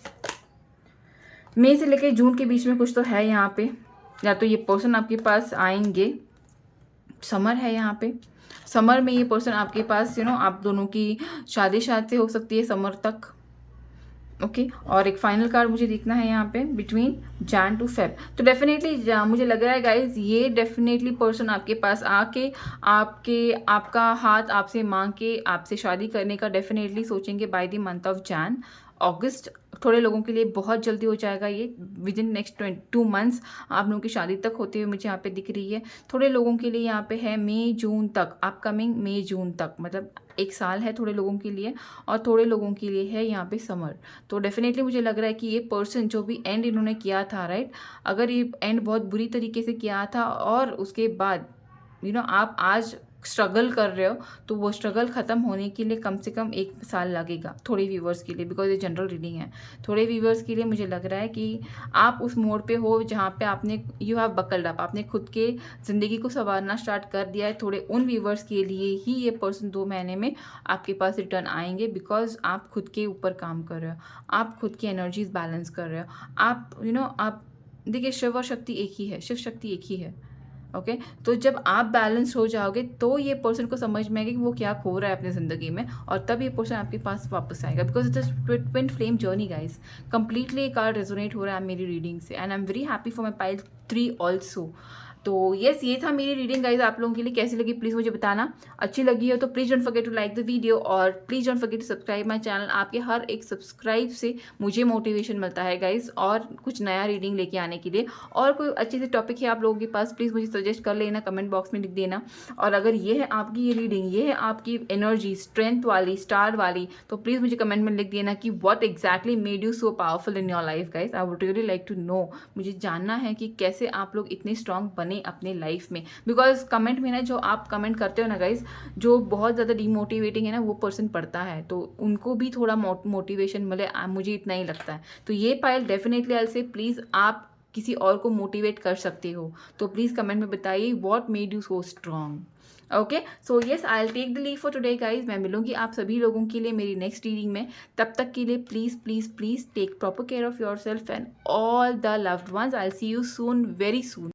मई से लेकर जून के बीच में कुछ तो है यहाँ पे, या तो ये पर्सन आपके पास आएंगे। समर है यहाँ पे, समर में ये पर्सन आपके पास आप दोनों की शादी से हो सकती है समर तक। ओके, और एक फाइनल कार्ड मुझे देखना है यहाँ पे, बिटवीन जैन टू फेब। तो डेफिनेटली मुझे लग रहा है गाइज, ये डेफिनेटली पर्सन आपके पास आके आपका हाथ आपसे मांग के आपसे शादी करने का डेफिनेटली सोचेंगे by the month of Jan. अगस्त थोड़े लोगों के लिए बहुत जल्दी हो जाएगा, ये विद इन नेक्स्ट 2 मंथ्स आप लोगों की शादी तक होते हुए मुझे यहाँ पे दिख रही है। थोड़े लोगों के लिए यहाँ पे है मई जून तक, अपकमिंग मई जून तक, मतलब 1 साल है थोड़े लोगों के लिए, और थोड़े लोगों के लिए है यहाँ पे समर। तो डेफिनेटली मुझे लग रहा है कि ये पर्सन जो भी एंड इन्होंने किया था, राइट, अगर ये एंड बहुत बुरी तरीके से किया था और उसके बाद आप आज स्ट्रगल कर रहे हो, तो वो स्ट्रगल ख़त्म होने के लिए कम से कम 1 साल लगेगा थोड़े व्यूवर्स के लिए, बिकॉज ये जनरल रीडिंग है। थोड़े व्यूवर्स के लिए मुझे लग रहा है कि आप उस मोड पे हो जहाँ पे आपने यू हैव बकल्ड अप, आपने खुद के ज़िंदगी को संवारना स्टार्ट कर दिया है। थोड़े उन व्यूवर्स के लिए ही ये पर्सन 2 महीने में आपके पास रिटर्न आएंगे, बिकॉज आप खुद के ऊपर काम कर रहे हो, आप खुद की एनर्जीज बैलेंस कर रहे हो। आप देखिए, शिव और शक्ति एक ही है, शिव शक्ति एक ही है। ओके, तो जब आप बैलेंस हो जाओगे तो ये पर्सन को समझ में आएगा कि वो क्या खो रहा है अपनी ज़िंदगी में, और तब ये पर्सन आपके पास वापस आएगा, because it's twin flame journey guys. Completely card resonate हो रहा है मेरी रीडिंग से, and I am very happy for my pile 3 also. तो यस, ये था मेरी रीडिंग गाइज। आप लोगों के लिए कैसी लगी प्लीज़ मुझे बताना। अच्छी लगी हो तो please don't forget to like the video, और please don't forget to subscribe my channel. आपके हर एक सब्सक्राइब से मुझे मोटिवेशन मिलता है गाइज, और कुछ नया रीडिंग लेके आने के लिए। और कोई अच्छी सी टॉपिक है आप लोगों के पास, प्लीज़ मुझे सजेस्ट कर लेना, कमेंट बॉक्स में लिख देना। और अगर ये है आपकी ये रीडिंग, ये है आपकी एनर्जी स्ट्रेंथ वाली, स्टार वाली, तो प्लीज़ मुझे कमेंट में लिख देना कि what exactly made you so powerful in your life guys. I would really like to know, मुझे जानना है कि कैसे आप लोग इतने स्ट्रांग बने बने अपने लाइफ में। बिकॉज कमेंट में ना जो आप कमेंट करते हो ना गाइज, जो बहुत ज़्यादा डीमोटिवेटिंग है ना वो पर्सन पढ़ता है, तो उनको भी थोड़ा मोटिवेशन मिले, मुझे इतना ही लगता है। तो ये पायल डेफिनेटली आई से प्लीज़ आप किसी और को मोटिवेट कर सकते हो, तो प्लीज़ कमेंट में बताइए what made you so strong. Okay, so yes I will take the leave for today guys. मैं मिलूंगी आप सभी लोगों के लिए मेरी नेक्स्ट रीडिंग में। तब तक के लिए please please please take proper care of yourself and all the loved ones. I will see you soon, very soon.